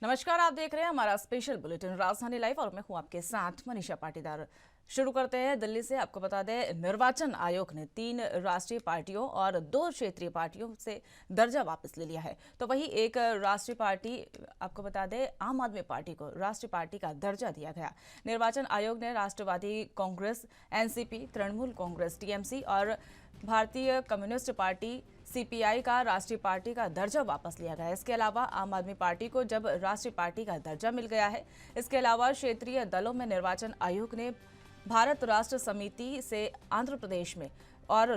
नमस्कार, आप देख रहे हैं हमारा स्पेशल बुलेटिन राजधानी लाइव और मैं हूं आपके साथ मनीषा पाटीदार। शुरू करते हैं दिल्ली से। आपको बता दें, निर्वाचन आयोग ने 3 राष्ट्रीय पार्टियों और 2 क्षेत्रीय पार्टियों से दर्जा वापस ले लिया है। तो वहीं एक राष्ट्रीय पार्टी, आपको बता दें आम आदमी पार्टी को राष्ट्रीय पार्टी का दर्जा दिया गया। निर्वाचन आयोग ने राष्ट्रवादी कांग्रेस, एनसीपी, तृणमूल कांग्रेस टीएमसी और भारतीय कम्युनिस्ट पार्टी सीपीआई का राष्ट्रीय पार्टी का दर्जा वापस लिया गया है। इसके अलावा आम आदमी पार्टी को जब राष्ट्रीय पार्टी का दर्जा मिल गया है। इसके अलावा क्षेत्रीय दलों में निर्वाचन आयोग ने भारत राष्ट्र समिति से आंध्र प्रदेश में और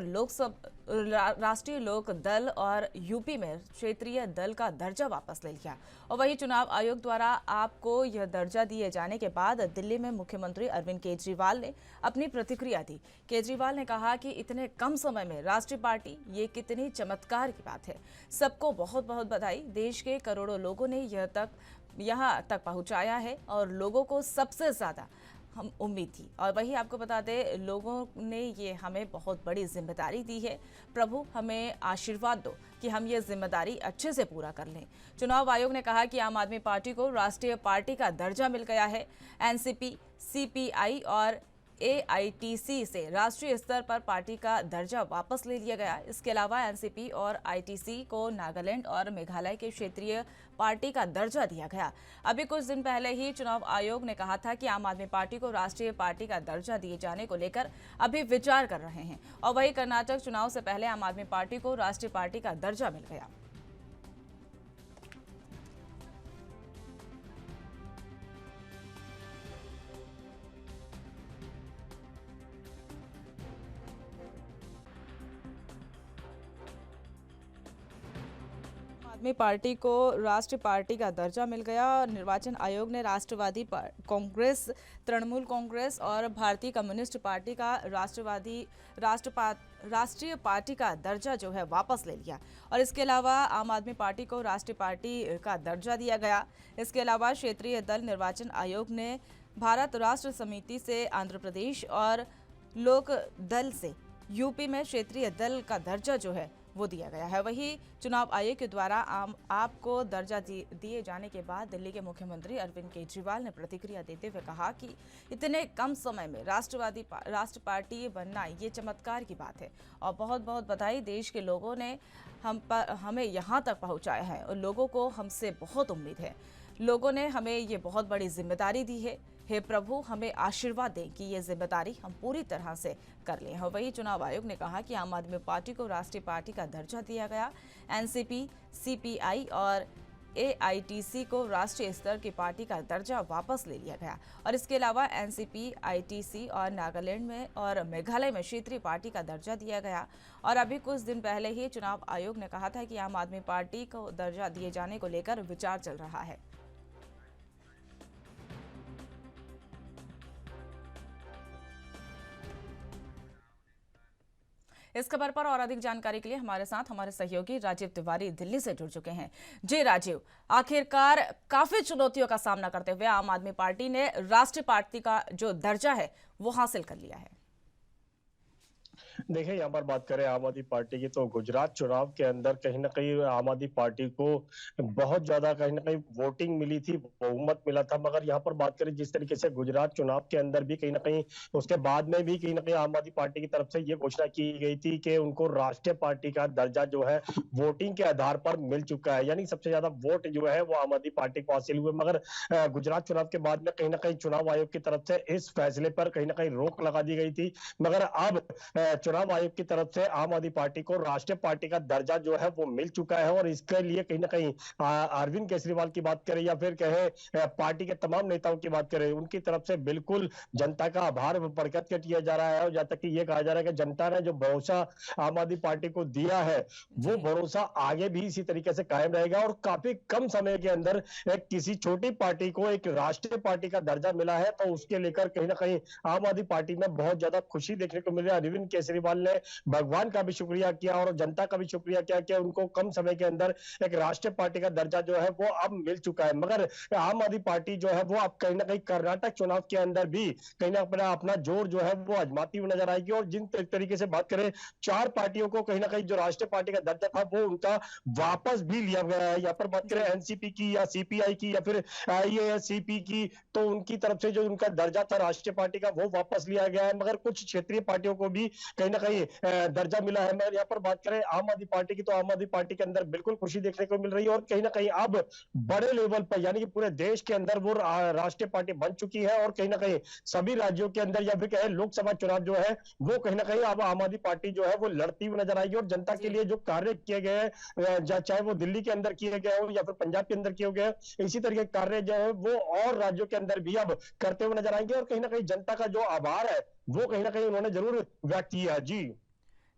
राष्ट्रीय लोक दल और यूपी में क्षेत्रीय दल का दर्जा वापस ले लिया। और वहीं चुनाव आयोग द्वारा आपको यह दर्जा दिए जाने के बाद दिल्ली में मुख्यमंत्री अरविंद केजरीवाल ने अपनी प्रतिक्रिया दी। केजरीवाल ने कहा कि इतने कम समय में राष्ट्रीय पार्टी, ये कितनी चमत्कार की बात है। सबको बहुत बहुत बधाई। देश के करोड़ों लोगों ने यहाँ तक पहुंचाया है और लोगों को सबसे ज्यादा हम उम्मीद थी। और वही आपको बता दें, लोगों ने ये हमें बहुत बड़ी जिम्मेदारी दी है। प्रभु हमें आशीर्वाद दो कि हम ये जिम्मेदारी अच्छे से पूरा कर लें। चुनाव आयोग ने कहा कि आम आदमी पार्टी को राष्ट्रीय पार्टी का दर्जा मिल गया है। एनसीपी, सीपीआई और एआईटीसी से राष्ट्रीय स्तर पर पार्टी का दर्जा वापस ले लिया गया। इसके अलावा एनसीपी और आईटीसी को नागालैंड और मेघालय के क्षेत्रीय पार्टी का दर्जा दिया गया। अभी कुछ दिन पहले ही चुनाव आयोग ने कहा था कि आम आदमी पार्टी को राष्ट्रीय पार्टी का दर्जा दिए जाने को लेकर अभी विचार कर रहे हैं। और वही कर्नाटक चुनाव से पहले आम आदमी पार्टी को राष्ट्रीय पार्टी का दर्जा मिल गया। आदमी पार्टी को राष्ट्रीय पार्टी का दर्जा मिल गया। निर्वाचन आयोग ने राष्ट्रवादी कांग्रेस, तृणमूल कांग्रेस और भारतीय कम्युनिस्ट पार्टी का राष्ट्रीय पार्टी का दर्जा जो है वापस ले लिया। और इसके अलावा आम आदमी पार्टी को राष्ट्रीय पार्टी का दर्जा दिया गया। इसके अलावा क्षेत्रीय दल निर्वाचन आयोग ने भारत राष्ट्र समिति से आंध्र प्रदेश और लोक दल से यूपी में क्षेत्रीय दल का दर्जा जो है वो दिया गया है। वही चुनाव आयोग के द्वारा आपको दर्जा दिए जाने के बाद दिल्ली के मुख्यमंत्री अरविंद केजरीवाल ने प्रतिक्रिया देते हुए कहा कि इतने कम समय में राष्ट्र पार्टी बनना ये चमत्कार की बात है और बहुत बहुत बधाई। देश के लोगों ने हमें यहाँ तक पहुँचाया है और लोगों को हमसे बहुत उम्मीद है। लोगों ने हमें ये बहुत बड़ी जिम्मेदारी दी है। हे प्रभु हमें आशीर्वाद दें कि ये जिम्मेदारी हम पूरी तरह से कर लें। और वही चुनाव आयोग ने कहा कि आम आदमी पार्टी को राष्ट्रीय पार्टी का दर्जा दिया गया। एनसीपी, सीपीआई और एआईटीसी को राष्ट्रीय स्तर की पार्टी का दर्जा वापस ले लिया गया। और इसके अलावा एनसीपी, आईटीसी और नागालैंड में और मेघालय में क्षेत्रीय पार्टी का दर्जा दिया गया। और अभी कुछ दिन पहले ही चुनाव आयोग ने कहा था कि आम आदमी पार्टी को दर्जा दिए जाने को लेकर विचार चल रहा है। इस खबर पर और अधिक जानकारी के लिए हमारे साथ हमारे सहयोगी राजीव तिवारी दिल्ली से जुड़ चुके हैं। जी राजीव, आखिरकार काफी चुनौतियों का सामना करते हुए आम आदमी पार्टी ने राष्ट्रीय पार्टी का जो दर्जा है वो हासिल कर लिया है। देखिए, यहाँ पर बात करें आम आदमी पार्टी की, तो गुजरात चुनाव के अंदर कहीं ना कहीं आम आदमी पार्टी को बहुत ज्यादा कहीं ना कहीं वोटिंग मिली थी, बहुमत मिला था। मगर यहाँ पर बात करें जिस तरीके से गुजरात चुनाव के अंदर भी कहीं ना कहीं उसके बाद में भी कहीं ना कहीं आम आदमी पार्टी की तरफ से ये घोषणा की गई थी कि उनको राष्ट्रीय पार्टी का दर्जा जो है वोटिंग के आधार पर मिल चुका है, यानी सबसे ज्यादा वोट जो है वो आम आदमी पार्टी को हासिल हुए। मगर गुजरात चुनाव के बाद में कहीं ना कहीं चुनाव आयोग की तरफ से इस फैसले पर कहीं ना कहीं रोक लगा दी गई थी। मगर अब चुनाव आयोग की तरफ से आम आदमी पार्टी को राष्ट्रीय पार्टी का दर्जा जो है वो मिल चुका है। और इसके लिए कहीं ना कहीं अरविंद केजरीवाल की बात करें या फिर कहे पार्टी के तमाम नेताओं की बात करें, उनकी तरफ से बिल्कुल जनता का आभार प्रकट किया जा रहा है। और जहां तक कि ये कहा जा रहा है कि जनता ने जो भरोसा आम आदमी पार्टी को दिया है वो भरोसा आगे भी इसी तरीके से कायम रहेगा। और काफी कम समय के अंदर किसी छोटी पार्टी को एक राष्ट्रीय पार्टी का दर्जा मिला है, तो उसके लेकर कहीं ना कहीं आम आदमी पार्टी में बहुत ज्यादा खुशी देखने को मिल रही है। अरविंद केजरीवाल केजरीवाल ने भगवान का भी शुक्रिया किया और जनता का भी शुक्रिया किया कि उनको कम समय के अंदर एक राष्ट्रीय पार्टी का दर्जा जो है वो अब मिल चुका है। मगर आम आदमी पार्टी जो है वो अब कहीं ना कहीं कर्नाटक चुनाव के अंदर भी कहीं ना अपना अपना जोर जो है वो आजमाती हुई नजर आएगी। और जिन तरीके से बात करें, चार पार्टियों को कहीं ना कहीं जो राष्ट्रीय पार्टी का दर्जा था वो उनका वापस भी लिया गया है। यहाँ पर बात करें जी। एनसीपी की या सीपीआई की या फिर आईएएससीपी की, तो उनकी तरफ से जो उनका दर्जा था राष्ट्रीय पार्टी का वो वापस लिया गया है। मगर कुछ क्षेत्रीय पार्टियों को भी कहीं ना कहीं दर्जा मिला है। मगर यहाँ पर बात करें आम आदमी पार्टी की, तो आम आदमी पार्टी के अंदर बिल्कुल खुशी देखने को मिल रही है और कहीं ना कहीं अब बड़े लेवल पर यानी कि पूरे देश के अंदर वो राष्ट्रीय पार्टी बन चुकी है। और कहीं ना कहीं सभी राज्यों के अंदर या फिर कहे लोकसभा चुनाव जो है वो कहीं ना कहीं अब आम आदमी पार्टी जो है वो लड़ती हुई नजर आएगी। और जनता के जी। लिए जो कार्य किए गए हैं, चाहे वो दिल्ली के अंदर किए गए हो या फिर पंजाब के अंदर किए गए, इसी तरीके के कार्य जो है वो और राज्यों के अंदर भी अब करते हुए नजर आएंगे। और कहीं ना कहीं जनता का जो आभार है वो कहीं ना कहीं उन्होंने जरूर व्यक्त किया। जी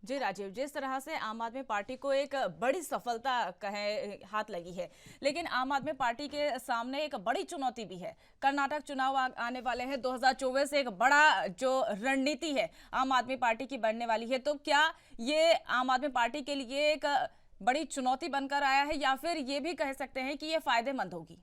जी राजीव, जिस तरह से आम आदमी पार्टी को एक बड़ी सफलता कहे हाथ लगी है, लेकिन आम आदमी पार्टी के सामने एक बड़ी चुनौती भी है। कर्नाटक चुनाव आने वाले हैं 2024 से, एक बड़ा जो रणनीति है आम आदमी पार्टी की बनने वाली है। तो क्या ये आम आदमी पार्टी के लिए एक बड़ी चुनौती बनकर आया है, या फिर ये भी कह सकते हैं कि ये फायदेमंद होगी?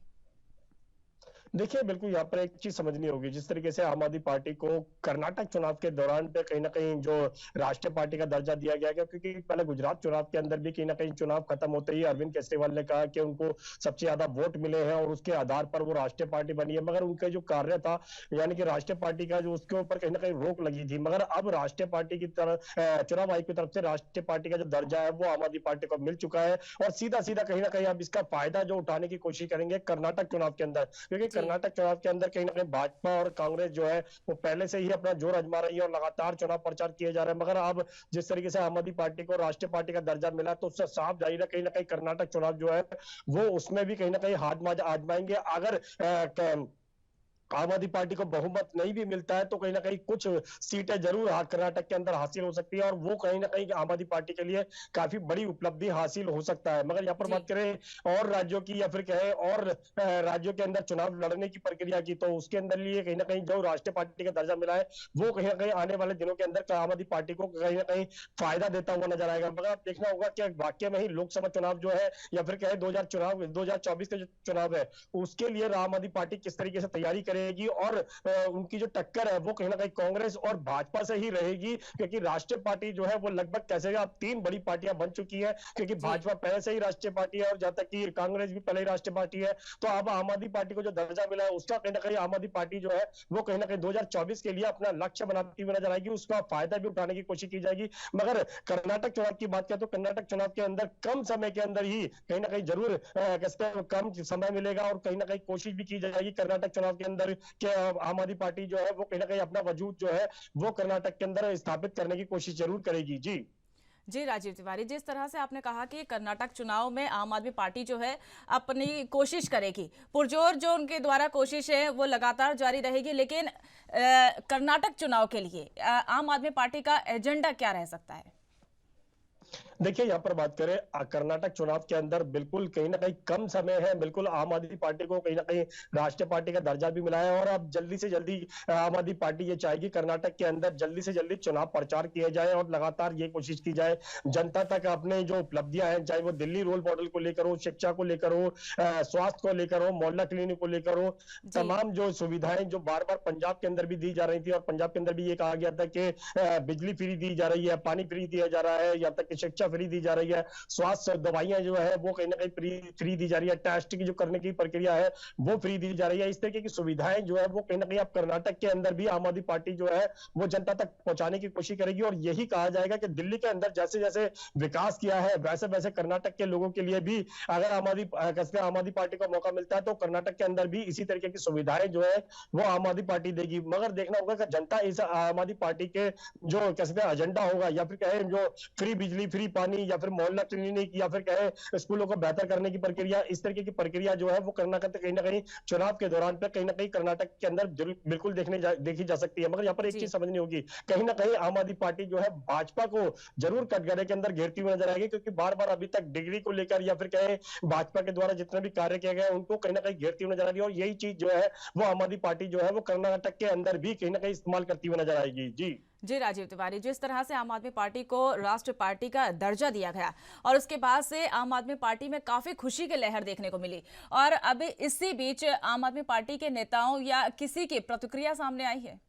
देखिए, बिल्कुल यहाँ पर एक चीज समझनी होगी, जिस तरीके से आम आदमी पार्टी को कर्नाटक चुनाव के दौरान पे कहीं ना कहीं जो राष्ट्रीय पार्टी का दर्जा दिया गया, क्योंकि पहले गुजरात चुनाव के अंदर भी कहीं ना कहीं चुनाव खत्म होते ही अरविंद केजरीवाल ने कहा कि उनको सबसे ज्यादा वोट मिले हैं और उसके आधार पर वो राष्ट्रीय पार्टी बनी है। मगर उनका जो कार्य था यानी कि राष्ट्रीय पार्टी का जो, उसके ऊपर कहीं ना कहीं रोक लगी थी। मगर अब राष्ट्रीय पार्टी की तरफ चुनाव आयोग की तरफ से राष्ट्रीय पार्टी का जो दर्जा है वो आम आदमी पार्टी को मिल चुका है। और सीधा सीधा कहीं ना कहीं अब इसका फायदा जो उठाने की कोशिश करेंगे कर्नाटक चुनाव के अंदर, क्योंकि जी। कर्नाटक चुनाव के अंदर कहीं ना कहीं भाजपा और कांग्रेस जो है वो पहले से ही अपना जोर आजमा रही है और लगातार चुनाव प्रचार किए जा रहे हैं। मगर अब जिस तरीके से आम आदमी पार्टी को राष्ट्रीय पार्टी का दर्जा मिला, तो उससे साफ जाहिर है कहीं ना कहीं कर्नाटक चुनाव जो है वो उसमें भी कहीं ना कहीं हाथ आजमाएंगे। अगर आम आदमी पार्टी को बहुमत नहीं भी मिलता है तो कहीं ना कहीं कुछ सीटें जरूर कर्नाटक के अंदर हासिल हो सकती है और वो कहीं ना कहीं आम आदमी पार्टी के लिए काफी बड़ी उपलब्धि हासिल हो सकता है। मगर यहाँ पर जी। बात करें और राज्यों की या फिर कहें और राज्यों के अंदर चुनाव लड़ने की प्रक्रिया की, तो उसके अंदर लिए कहीं ना कहीं जो राष्ट्रीय पार्टी का दर्जा मिला है वो कहीं ना कहीं आने वाले दिनों के अंदर आम आदमी पार्टी को कहीं ना कहीं फायदा देता हुआ नजर आएगा। मगर आप देखना होगा कि वाकई में ही लोकसभा चुनाव जो है या फिर कहे 2024 का जो चुनाव है उसके लिए आम आदमी पार्टी किस तरीके से तैयारी करेगी और उनकी जो टक्कर है वो कहीं ना कहीं कांग्रेस और भाजपा से ही रहेगी। क्योंकि राष्ट्रीय पार्टी जो है वो लगभग कैसे अब तीन बड़ी पार्टियां बन चुकी है, क्योंकि जी। भाजपा पहले से ही राष्ट्रीय पार्टी है और जहां तक कि कांग्रेस भी पहले ही राष्ट्रीय पार्टी है। तो अब आम आदमी पार्टी को जो दर्जा मिला है उसका कहीं ना कहीं आम आदमी पार्टी जो है वो कहीं ना कहीं 2024 के लिए अपना लक्ष्य बनाती हुई नजर आएगी, उसका फायदा भी उठाने की कोशिश की जाएगी। मगर कर्नाटक चुनाव की बात करें तो कर्नाटक चुनाव के अंदर कम समय के अंदर ही कहीं ना कहीं जरूर कम समय मिलेगा और कहीं ना कहीं कोशिश भी की जाएगी कर्नाटक चुनाव के अंदर कि आम आदमी पार्टी जो है वो कहीं ना कहीं अपना वजूद जो है वो कर्नाटक के अंदर स्थापित करने की कोशिश जरूर करेगी। जी जी राजीव तिवारी, जिस तरह से आपने कहा कि कर्नाटक चुनाव में आम आदमी पार्टी जो है अपनी कोशिश करेगी, पुरजोर जो उनके द्वारा कोशिश है वो लगातार जारी रहेगी, लेकिन कर्नाटक चुनाव के लिए आम आदमी पार्टी का एजेंडा क्या रह सकता है? देखिए, यहाँ पर बात करें कर्नाटक चुनाव के अंदर बिल्कुल कहीं ना कहीं कम समय है। बिल्कुल आम आदमी पार्टी को कहीं ना कहीं राष्ट्रीय पार्टी का दर्जा भी मिला है और अब जल्दी से जल्दी आम आदमी पार्टी ये चाहेगी कर्नाटक के अंदर जल्दी से जल्दी चुनाव प्रचार किए जाए और लगातार ये कोशिश की जाए जनता तक अपने जो उपलब्धियां हैं, चाहे वो दिल्ली रोल मॉडल को लेकर हो, शिक्षा को लेकर हो, स्वास्थ्य को लेकर हो, मोहल्ला क्लिनिक को लेकर हो, जी। तमाम जो सुविधाएं जो बार बार पंजाब के अंदर भी दी जा रही थी और पंजाब के अंदर भी ये कहा गया था कि बिजली फ्री दी जा रही है, पानी फ्री दिया जा रहा है, यहाँ तक कि शिक्षा फ्री दी जा रही है, स्वास्थ्य दवाइयां जो है वो कहीं ना कहीं फ्री दी जा रही है, टेस्ट की जो करने की प्रक्रिया है वो फ्री दी जा रही है। इस तरीके की सुविधाएं जो है वो कहीं ना कहीं अब कर्नाटक के अंदर भी आम आदमी पार्टी जो है वो जनता तक पहुंचाने की कोशिश करेगी। और यही कहा जाएगा कि दिल्ली के अंदर जैसे जैसे विकास किया है वैसे वैसे कर्नाटक के लोगों के लिए भी अगर आम आदमी पार्टी को मौका मिलता है तो कर्नाटक के अंदर भी इसी तरीके की सुविधाएं जो है वो आम आदमी पार्टी देगी। मगर देखना होगा कि जनता इस आम आदमी पार्टी के जो कैसे एजेंडा होगा या फिर कहे जो फ्री बिजली, फ्री पानी या फिर मोहल्ला क्लिनिक या फिर कहे स्कूलों को बेहतर करने की प्रक्रिया, इस तरीके की प्रक्रिया जो है वो कर्नाटक कहीं ना कहीं चुनाव के दौरान पे कहीं ना कहीं कर्नाटक के अंदर बिल्कुल देखी जा सकती है। मगर यहाँ पर एक जी। चीज समझनी होगी, कहीं ना कहीं आम आदमी पार्टी जो है भाजपा को जरूर कटघरे के अंदर घेरती हुई नजर आएगी, क्योंकि बार बार अभी तक डिग्री को लेकर या फिर कहे भाजपा के द्वारा जितने भी कार्य किए गए उनको कहीं ना कहीं घेरती हुई नजर आ रही है और यही चीज जो है वो आम आदमी पार्टी जो है वो कर्नाटक के अंदर भी कहीं ना कहीं इस्तेमाल करती हुई नजर आएगी। जी जी राजीव तिवारी, जिस तरह से आम आदमी पार्टी को राष्ट्रीय पार्टी का दर्जा दिया गया और उसके बाद से आम आदमी पार्टी में काफी खुशी की लहर देखने को मिली, और अभी इसी बीच आम आदमी पार्टी के नेताओं या किसी की प्रतिक्रिया सामने आई है?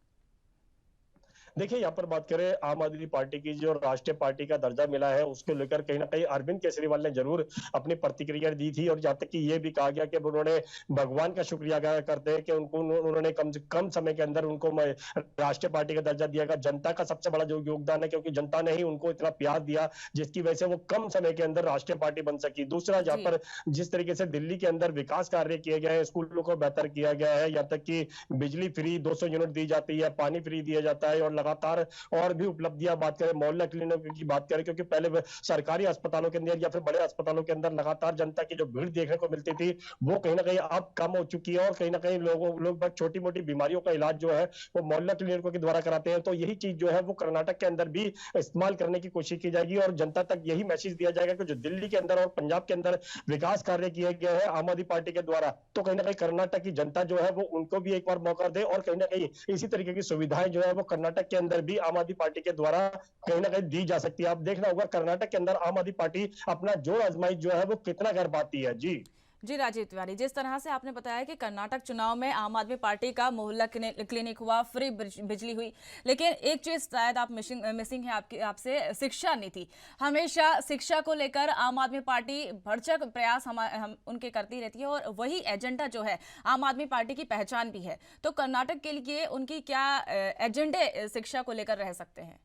देखिए, यहाँ पर बात करें आम आदमी पार्टी की जो राष्ट्रीय पार्टी का दर्जा मिला है, उसको लेकर कहीं न कहीं अरविंद केजरीवाल ने ज़रूर अपनी प्रतिक्रिया दी थी और यहाँ तक कि ये भी कहा गया कि अब उन्होंने भगवान का शुक्रिया अदा करते हैं कि उनको उन्होंने कम से कम समय के अंदर उनको राष्ट्रीय पार्टी का दर्जा दिया गया। जनता का सबसे बड़ा जो योगदान है, क्योंकि जनता ने ही उनको इतना प्यार दिया, जिसकी वजह से वो कम समय के अंदर राष्ट्रीय पार्टी बन सकी। दूसरा, जहाँ जी। पर जिस तरीके से दिल्ली के अंदर विकास कार्य किए गए हैं, स्कूलों को बेहतर किया गया है, यहाँ तक कि बिजली फ्री 200 यूनिट दी जाती है, पानी फ्री दिया जाता है और लगातार और भी उपलब्धियां बात करें, मोहल्ला क्लिनिक की बात करें, क्योंकि पहले सरकारी अस्पतालों के अंदर या फिर बड़े अस्पतालों के अंदर लगातार जनता की जो भीड़ देखने को मिलती थी, वो कहीं ना कहीं अब कम हो चुकी है और कहीं ना कहीं लोग बस छोटी मोटी बीमारियों का इलाज जो है वो मोहल्ला क्लिनिकों के द्वारा कराते हैं। तो यही चीज जो है वो कर्नाटक के अंदर भी इस्तेमाल करने की कोशिश की जाएगी और जनता तक यही मैसेज दिया जाएगा कि जो दिल्ली के अंदर और पंजाब के अंदर विकास कार्य किए गए हैं आम आदमी पार्टी के द्वारा, तो कहीं ना कहीं कर्नाटक की जनता जो है वो उनको भी एक बार मौका दे और कहीं ना कहीं इसी तरीके की सुविधाएं जो है वो कर्नाटक के अंदर भी आम आदमी पार्टी के द्वारा कहीं ना कहीं दी जा सकती है। आप देखना होगा कर्नाटक के अंदर आम आदमी पार्टी अपना जोर आजमाइश जो है वो कितना कर पाती है। जी जी राजीव तिवारी, जिस तरह से आपने बताया कि कर्नाटक चुनाव में आम आदमी पार्टी का मोहल्ला क्लिनिक हुआ, फ्री बिजली हुई, लेकिन एक चीज शायद आप मिसिंग है आपकी आपसे, शिक्षा नीति। हमेशा शिक्षा को लेकर आम आदमी पार्टी भरसक प्रयास हम उनके करती रहती है और वही एजेंडा जो है आम आदमी पार्टी की पहचान भी है। तो कर्नाटक के लिए उनकी क्या एजेंडे शिक्षा को लेकर रह सकते हैं?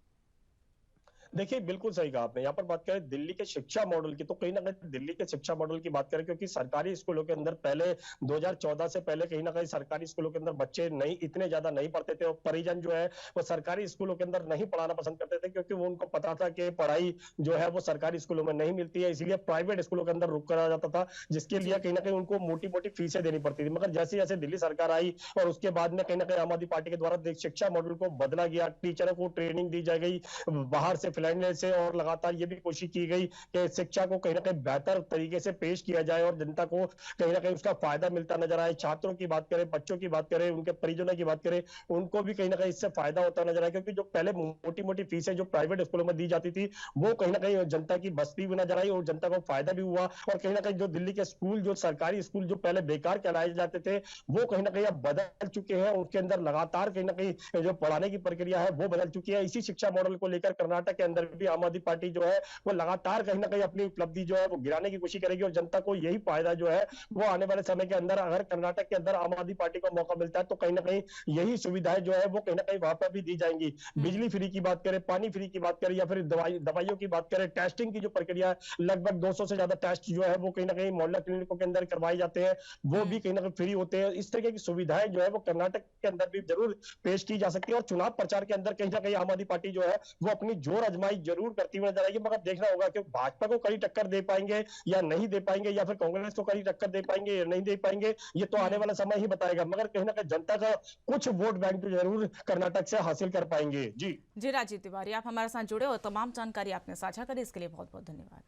देखिए, बिल्कुल सही कहा आपने। यहाँ पर बात करें दिल्ली के शिक्षा मॉडल की, तो कहीं ना कहीं दिल्ली के शिक्षा मॉडल की बात करें, क्योंकि सरकारी स्कूलों के अंदर पहले 2014 से पहले कहीं ना कहीं सरकारी स्कूलों के अंदर बच्चे नहीं इतने ज्यादा नहीं पढ़ते थे और परिजन जो है वो सरकारी स्कूलों के अंदर नहीं पढ़ाना पसंद करते थे, क्योंकि वो उनको पता था कि पढ़ाई जो है वो सरकारी स्कूलों में नहीं मिलती है, इसलिए प्राइवेट स्कूलों के अंदर रुक करा जाता था, जिसके लिए जी। कहीं ना कहीं उनको मोटी मोटी फीसें देनी पड़ती थी। मगर जैसे जैसे दिल्ली सरकार आई और उसके बाद में कहीं ना कहीं आम आदमी पार्टी के द्वारा शिक्षा मॉडल को बदला गया, टीचरों को ट्रेनिंग दी जा गई बाहर से, फिनलैंड से, और लगातार ये भी कोशिश की गई कि शिक्षा को कहीं ना कहीं बेहतर तरीके से पेश किया जाए और जनता को कहीं ना कहीं उसका फायदा मिलता नजर आए। छात्रों की बात करें, बच्चों की बात करें, उनके परिजनों की बात करें, उनको भी कहीं ना कहीं इससे फायदा होता नजर आए, क्योंकि जो पहले मोटी मोटी फीसें जो प्राइवेट स्कूलों में दी जाती थी वो कहीं ना कहीं जनता की बस्ती भी नजर आई और जनता को फायदा भी हुआ। और कहीं ना कहीं जो दिल्ली के स्कूल, जो सरकारी स्कूल जो पहले बेकार कहलाए जाते थे, वो कहीं ना कहीं अब बदल चुके हैं। उसके अंदर लगातार कहीं ना कहीं जो पढ़ाने की प्रक्रिया है वो बदल चुकी है। इसी शिक्षा मॉडल को लेकर कर्नाटक के अंदर भी आम आदमी पार्टी जो है वो लगातार कहीं ना कहीं अपनी उपलब्धि जो है वो गिराने की कोशिश करेगी और जनता को यही फायदा जो है वो आने वाले समय के अंदर, अगर कर्नाटक के अंदर आम आदमी पार्टी को मौका मिलता है, तो कहीं ना कहीं यही सुविधाएं जो है वो कहीं ना कहीं वहां पर भी दी जाएंगी। बिजली फ्री की बात करें, पानी फ्री की बात करें, या फिर दवाइयों की बात करें, टेस्टिंग की जो प्रक्रिया है, लगभग 200 से ज्यादा टेस्ट जो है वो कहीं ना कहीं मोहल्ला क्लिनिकों के अंदर करवाए जाते हैं, वो भी कहीं ना कहीं फ्री होते हैं। इस तरीके की सुविधाएं जो है वो कर्नाटक के अंदर भी जरूर पेश की जा सकती है और चुनाव प्रचार के अंदर कहीं ना कहीं आम आदमी पार्टी जो है वो अपनी जोर आजमाइश जरूर करती हुई नजर आएगी। मगर देखना होगा कि भाजपा को कड़ी टक्कर दे पाएंगे या नहीं दे पाएंगे, या फिर कांग्रेस को कड़ी टक्कर दे पाएंगे या नहीं दे पाएंगे, ये तो आने वाला समय ही बताएगा। मगर कहीं ना कहीं जनता का कुछ वोट बैंक तो जरूर कर्नाटक से हासिल कर पाएंगे। जी जी राजीव तिवारी, आप हमारे साथ जुड़े और तमाम जानकारी आपने साझा करी, इसके लिए बहुत बहुत धन्यवाद।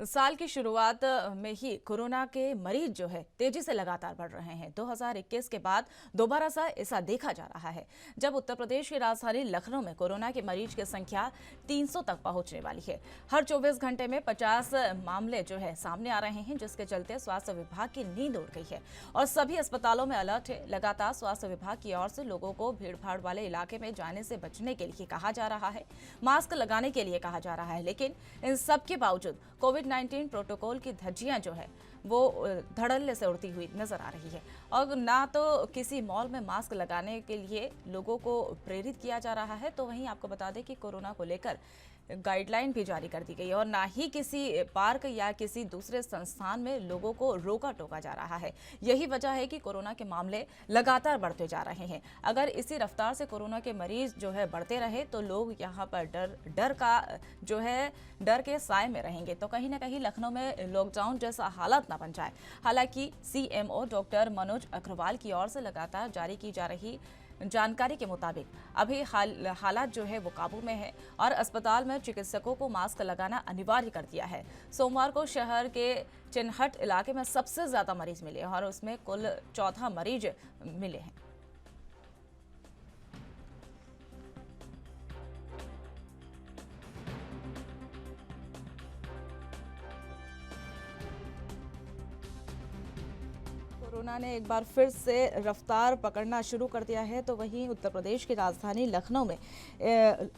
साल की शुरुआत में ही कोरोना के मरीज जो है तेजी से लगातार बढ़ रहे हैं। 2021 के बाद दोबारा सा ऐसा देखा जा रहा है, जब उत्तर प्रदेश की राजधानी लखनऊ में कोरोना के मरीज की संख्या 300 तक पहुंचने वाली है। हर 24 घंटे में 50 मामले जो है सामने आ रहे हैं, जिसके चलते स्वास्थ्य विभाग की नींद उड़ गई है और सभी अस्पतालों में अलर्ट है। लगातार स्वास्थ्य विभाग की ओर से लोगों को भीड़भाड़ वाले इलाके में जाने से बचने के लिए कहा जा रहा है, मास्क लगाने के लिए कहा जा रहा है, लेकिन इन सब के बावजूद कोविड-19 प्रोटोकॉल की धज्जियां जो है वो धड़ल्ले से उड़ती हुई नजर आ रही है और ना तो किसी मॉल में मास्क लगाने के लिए लोगों को प्रेरित किया जा रहा है, तो वहीं आपको बता दें कि कोरोना को लेकर गाइडलाइन भी जारी कर दी गई है और ना ही किसी पार्क या किसी दूसरे संस्थान में लोगों को रोका टोका जा रहा है। यही वजह है कि कोरोना के मामले लगातार बढ़ते जा रहे हैं। अगर इसी रफ्तार से कोरोना के मरीज जो है बढ़ते रहे तो लोग यहाँ पर डर के साए में रहेंगे, तो कहीं ना कहीं लखनऊ में लॉकडाउन जैसा हालत ना बन जाए। हालांकि CMO डॉक्टर मनोज अग्रवाल की ओर से लगातार जारी की जा रही जानकारी के मुताबिक अभी हालात जो है वो काबू में है और अस्पताल में चिकित्सकों को मास्क लगाना अनिवार्य कर दिया है। सोमवार को शहर के चिन्हट इलाके में सबसे ज्यादा मरीज मिले और उसमें कुल 14 मरीज मिले हैं। कोरोना ने एक बार फिर से रफ्तार पकड़ना शुरू कर दिया है, तो वहीं उत्तर प्रदेश की राजधानी लखनऊ में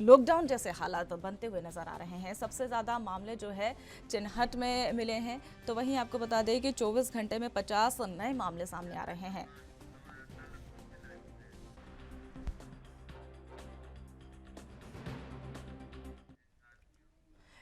लॉकडाउन जैसे हालात बनते हुए नजर आ रहे हैं। सबसे ज़्यादा मामले जो है चिन्हट में मिले हैं, तो वहीं आपको बता दें कि 24 घंटे में 50 नए मामले सामने आ रहे हैं।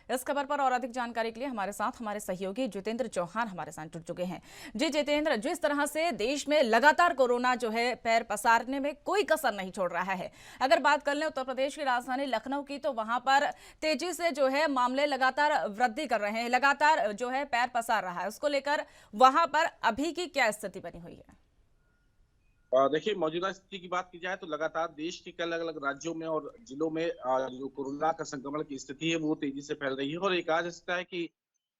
इस खबर पर और अधिक जानकारी के लिए हमारे साथ हमारे सहयोगी जितेंद्र चौहान हमारे साथ जुड़ चुके हैं। जी जितेंद्र, जिस तरह से देश में लगातार कोरोना जो है पैर पसारने में कोई कसर नहीं छोड़ रहा है, अगर बात कर लें उत्तर प्रदेश की राजधानी लखनऊ की, तो वहां पर तेजी से जो है मामले लगातार वृद्धि कर रहे हैं, लगातार जो है पैर पसार रहा है। उसको लेकर वहां पर अभी की क्या स्थिति बनी हुई है? देखिए, मौजूदा स्थिति की बात की जाए तो लगातार देश के कई अलग अलग राज्यों में और जिलों में जो कोरोना का संक्रमण की स्थिति है वो तेजी से फैल रही है। और एक कहा जा सकता है कि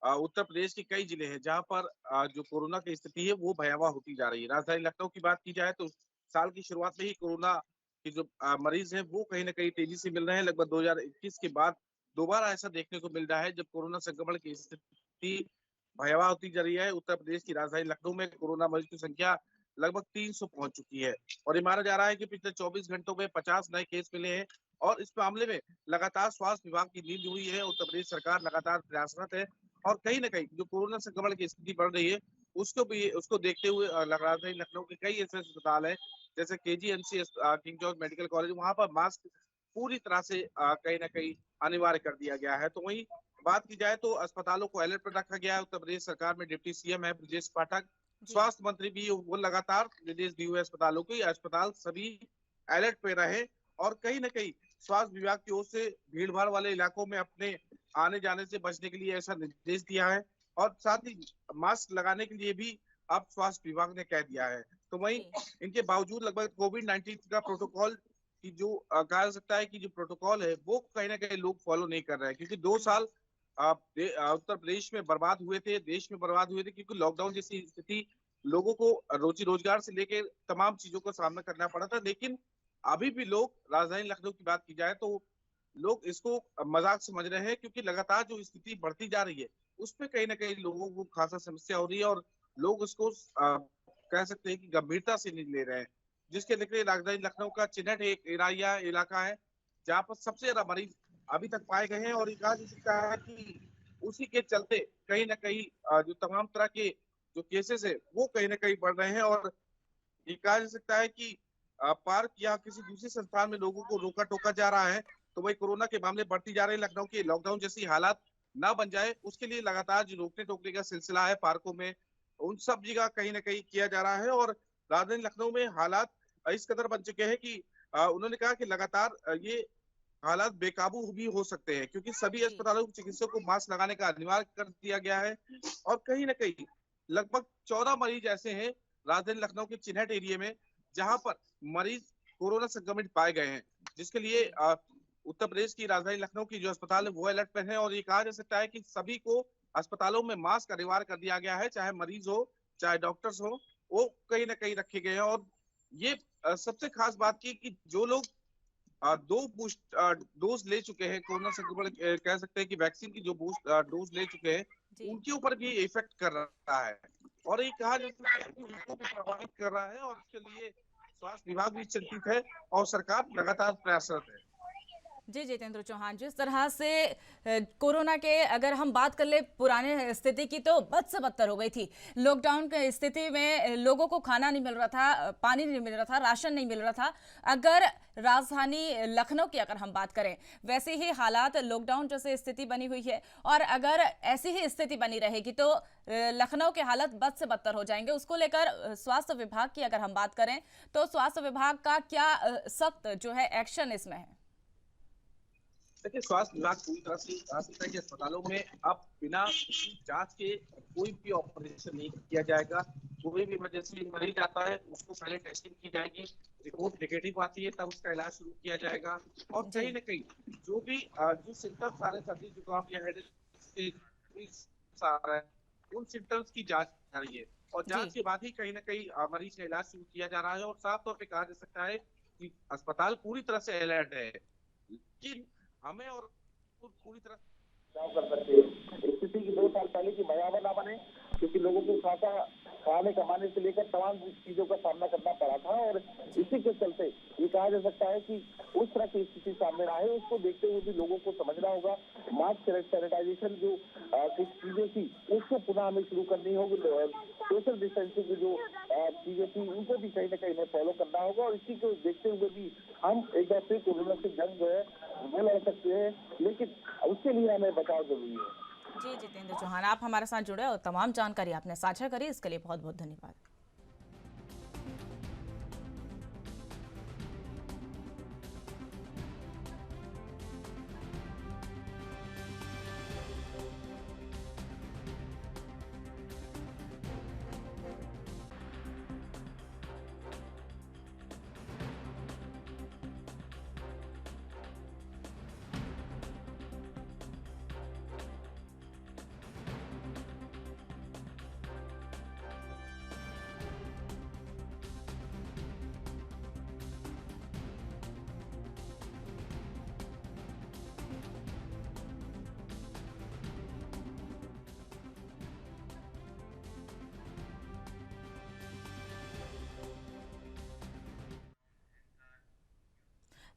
उत्तर प्रदेश के कई जिले हैं जहां पर जो कोरोना की स्थिति है वो भयावह होती जा रही है। राजधानी लखनऊ की बात की जाए तो साल की शुरुआत में ही कोरोना के जो मरीज हैं वो कहीं ना कहीं तेजी से मिल रहे हैं। लगभग 2021 के बाद दोबारा ऐसा देखने को मिल रहा है जब कोरोना संक्रमण की स्थिति भयावह होती जा रही है। उत्तर प्रदेश की राजधानी लखनऊ में कोरोना मरीज की संख्या लगभग 300 पहुंच चुकी है और ये माना जा रहा है कि पिछले 24 घंटों में 50 नए केस मिले हैं। और इस मामले में लगातार स्वास्थ्य विभाग की नींद हुई है। उत्तर प्रदेश सरकार लगातार प्रयासरत है और कहीं ना कहीं जो कोरोना संक्रमण की स्थिति बढ़ रही है उसको देखते हुए राजधानी लखनऊ के कई ऐसे अस्पताल है जैसे KGMC king George medical college, वहां पर मास्क पूरी तरह से कहीं ना कहीं अनिवार्य कर दिया गया है। तो वही बात की जाए तो अस्पतालों को अलर्ट पर रखा गया है। उत्तर प्रदेश सरकार में डिप्टी CM है ब्रजेश पाठक, स्वास्थ्य मंत्री भी वो लगातार निर्देश दिए हुए अस्पतालों को, अस्पताल सभी अलर्ट पे रहे और कहीं ना कहीं स्वास्थ्य विभाग की ओर से भीड़ भाड़ वाले इलाकों में अपने आने जाने से बचने के लिए ऐसा निर्देश दिया है और साथ ही मास्क लगाने के लिए भी अब स्वास्थ्य विभाग ने कह दिया है। तो वहीं इनके बावजूद लगभग कोविड-19 का प्रोटोकॉल की जो कहा जा सकता है कि जो प्रोटोकॉल है वो कहीं ना कहीं लोग फॉलो नहीं कर रहे हैं, क्योंकि 2 साल उत्तर प्रदेश में बर्बाद हुए थे, देश में बर्बाद हुए थे, क्योंकि लॉकडाउन जैसी स्थिति लोगों को रोजी रोजगार से लेकर तमाम चीजों का सामना करना पड़ा था। लेकिन अभी भी लोग, राजधानी लखनऊ की बात की जाए तो लोग इसको मजाक समझ रहे हैं, क्योंकि लगातार जो स्थिति बढ़ती जा रही है उसमें कहीं ना कहीं लोगों को खासा समस्या हो रही है और लोग उसको कह सकते हैं कि गंभीरता से नहीं ले रहे हैं। जिसके लेकर राजधानी लखनऊ का चिन्हट एक इलाका है जहाँ पर सबसे ज्यादा मरीज अभी तक पाए गए हैं और कहा जा सकता है कि उसी के चलते कहीं ना कहीं जो तमाम तरह के जो केसेस है वो कहीं ना कहीं बढ़ रहे हैं और ये कहा जा सकता है कि पार्क या किसी दूसरे संस्थान में लोगों को रोका टोका जा रहा है। तो वही कोरोना के मामले बढ़ती जा रहे हैं। लखनऊ के लॉकडाउन जैसी हालात ना बन जाए उसके लिए लगातार जो रोकने टोकने का सिलसिला है पार्कों में, उन सब जगह कहीं ना कहीं किया जा रहा है। और राजधानी लखनऊ में हालात इस कदर बन चुके हैं कि उन्होंने कहा कि लगातार ये हालात बेकाबू भी हो सकते हैं, क्योंकि सभी अस्पतालों के चिकित्सकों को मास्क लगाने का अनिवार्य कर दिया गया है। और कहीं ना कहीं लगभग 14 मरीज ऐसे हैं राजधानी लखनऊ के चिन्हट एरिया में जहां पर मरीज कोरोना संक्रमित पाए गए हैं, जिसके लिए उत्तर प्रदेश की राजधानी लखनऊ की जो अस्पताल है वो अलर्ट पर है। और ये कहा जा सकता है कि सभी को अस्पतालों में मास्क अनिवार्य कर दिया गया है, चाहे मरीज हो चाहे डॉक्टर्स हो, वो कहीं ना कहीं रखे गए हैं। और ये सबसे खास बात की कि जो लोग 2 बूस्ट डोज ले चुके हैं, कोरोना संक्रमण कह सकते हैं कि वैक्सीन की जो बूस्ट डोज ले चुके हैं, उनके ऊपर भी इफेक्ट कर रहा है और ये कहा जा सकता है कि उनको भी प्रभावित कर रहा है। और इसके लिए स्वास्थ्य विभाग भी चिंतित है और सरकार लगातार प्रयासरत है। जी जितेंद्र चौहान, जिस तरह से कोरोना के अगर हम बात कर ले पुराने स्थिति की, तो बद से बदतर हो गई थी। लॉकडाउन की स्थिति में लोगों को खाना नहीं मिल रहा था, पानी नहीं मिल रहा था, राशन नहीं मिल रहा था। अगर राजधानी लखनऊ की अगर हम बात करें, वैसे ही हालात लॉकडाउन जैसे स्थिति बनी हुई है और अगर ऐसी ही स्थिति बनी रहेगी तो लखनऊ के हालत बद से बदतर हो जाएंगे। उसको लेकर स्वास्थ्य विभाग की अगर हम बात करें तो स्वास्थ्य विभाग का क्या सख्त जो है एक्शन इसमें है? देखिए, स्वास्थ्य विभाग पूरी तरह से कहा सकता है कि अस्पतालों में अब बिना किसी जांच के कोई भी ऑपरेशन नहीं किया जाएगा। कोई भी इमरजेंसी मरीज आता है उसको पहले टेस्टिंग की जाएगी, रिपोर्ट नेगेटिव आती है तब उसका इलाज शुरू किया जाएगा। और जी कहीं न कहीं जो भी जो सिम्पटम्स आ रहे हैं सर्दी जुकाम या हेडेक आ रहा है, उन सिम्पटम्स की जाँच की जा रही है और जी जाँच के बाद ही कहीं न कहीं मरीज का इलाज शुरू किया जा रहा है और साफ तौर पे कहा जा सकता है कि अस्पताल पूरी तरह से अलर्ट है। लेकिन हमें और पूरी तरह बचाव कर सकते हैं। स्थिति की 2 साल पहले की भयावह ना बने, क्योंकि लोगों को खाने कमाने से लेकर तमाम चीजों का सामना करना पड़ा था और जी इसी के चलते ये कहा जा सकता है कि उस तरह की स्थिति सामने आए, उसको देखते हुए भी लोगों को समझना होगा। मास्क सैनिटाइजेशन जो कुछ चीजें थी उसको पुनः हमें शुरू करनी होगी। सोशल डिस्टेंसिंग की जो चीजें थी उनको भी कहीं ना कहीं फॉलो करना होगा और इसी को देखते हुए भी हम एक बार फिर कोरोना से जंग जो है वो लड़ सकते हैं, लेकिन उसके लिए हमें बचाव जरूरी है। जी जितेंद्र चौहान, आप हमारे साथ जुड़े और तमाम जानकारी आपने साझा करी, इसके लिए बहुत बहुत धन्यवाद।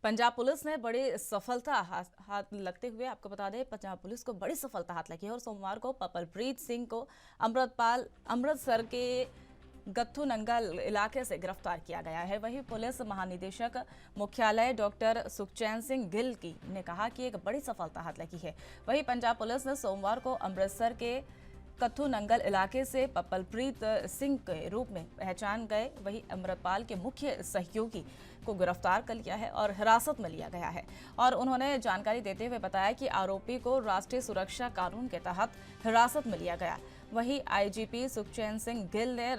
पंजाब पुलिस ने बड़ी सफलता हाथ लगते हुए, आपको बता दें, पंजाब पुलिस को बड़ी सफलता हाथ लगी है और सोमवार को पपलप्रीत सिंह को अमृतसर के गत्थू नंगल इलाके से गिरफ्तार किया गया है। वहीं पुलिस महानिदेशक मुख्यालय डॉक्टर सुखचैन सिंह गिल की ने कहा कि एक बड़ी सफलता हाथ लगी है। वहीं पंजाब पुलिस ने सोमवार को अमृतसर के कत्थू नंगल इलाके से पपलप्रीत सिंह के रूप में पहचान गए वही अमृतपाल के मुख्य सहयोगी को गिरफ्तार कर लिया है और हिरासत में लिया गया है। और उन्होंने जानकारी देते हुए बताया कि आरोपी को राष्ट्रीय सुरक्षा कानून के तहत हिरासत में लिया गया। वहीं आईजीपी सुखचैन सिंह गिल ने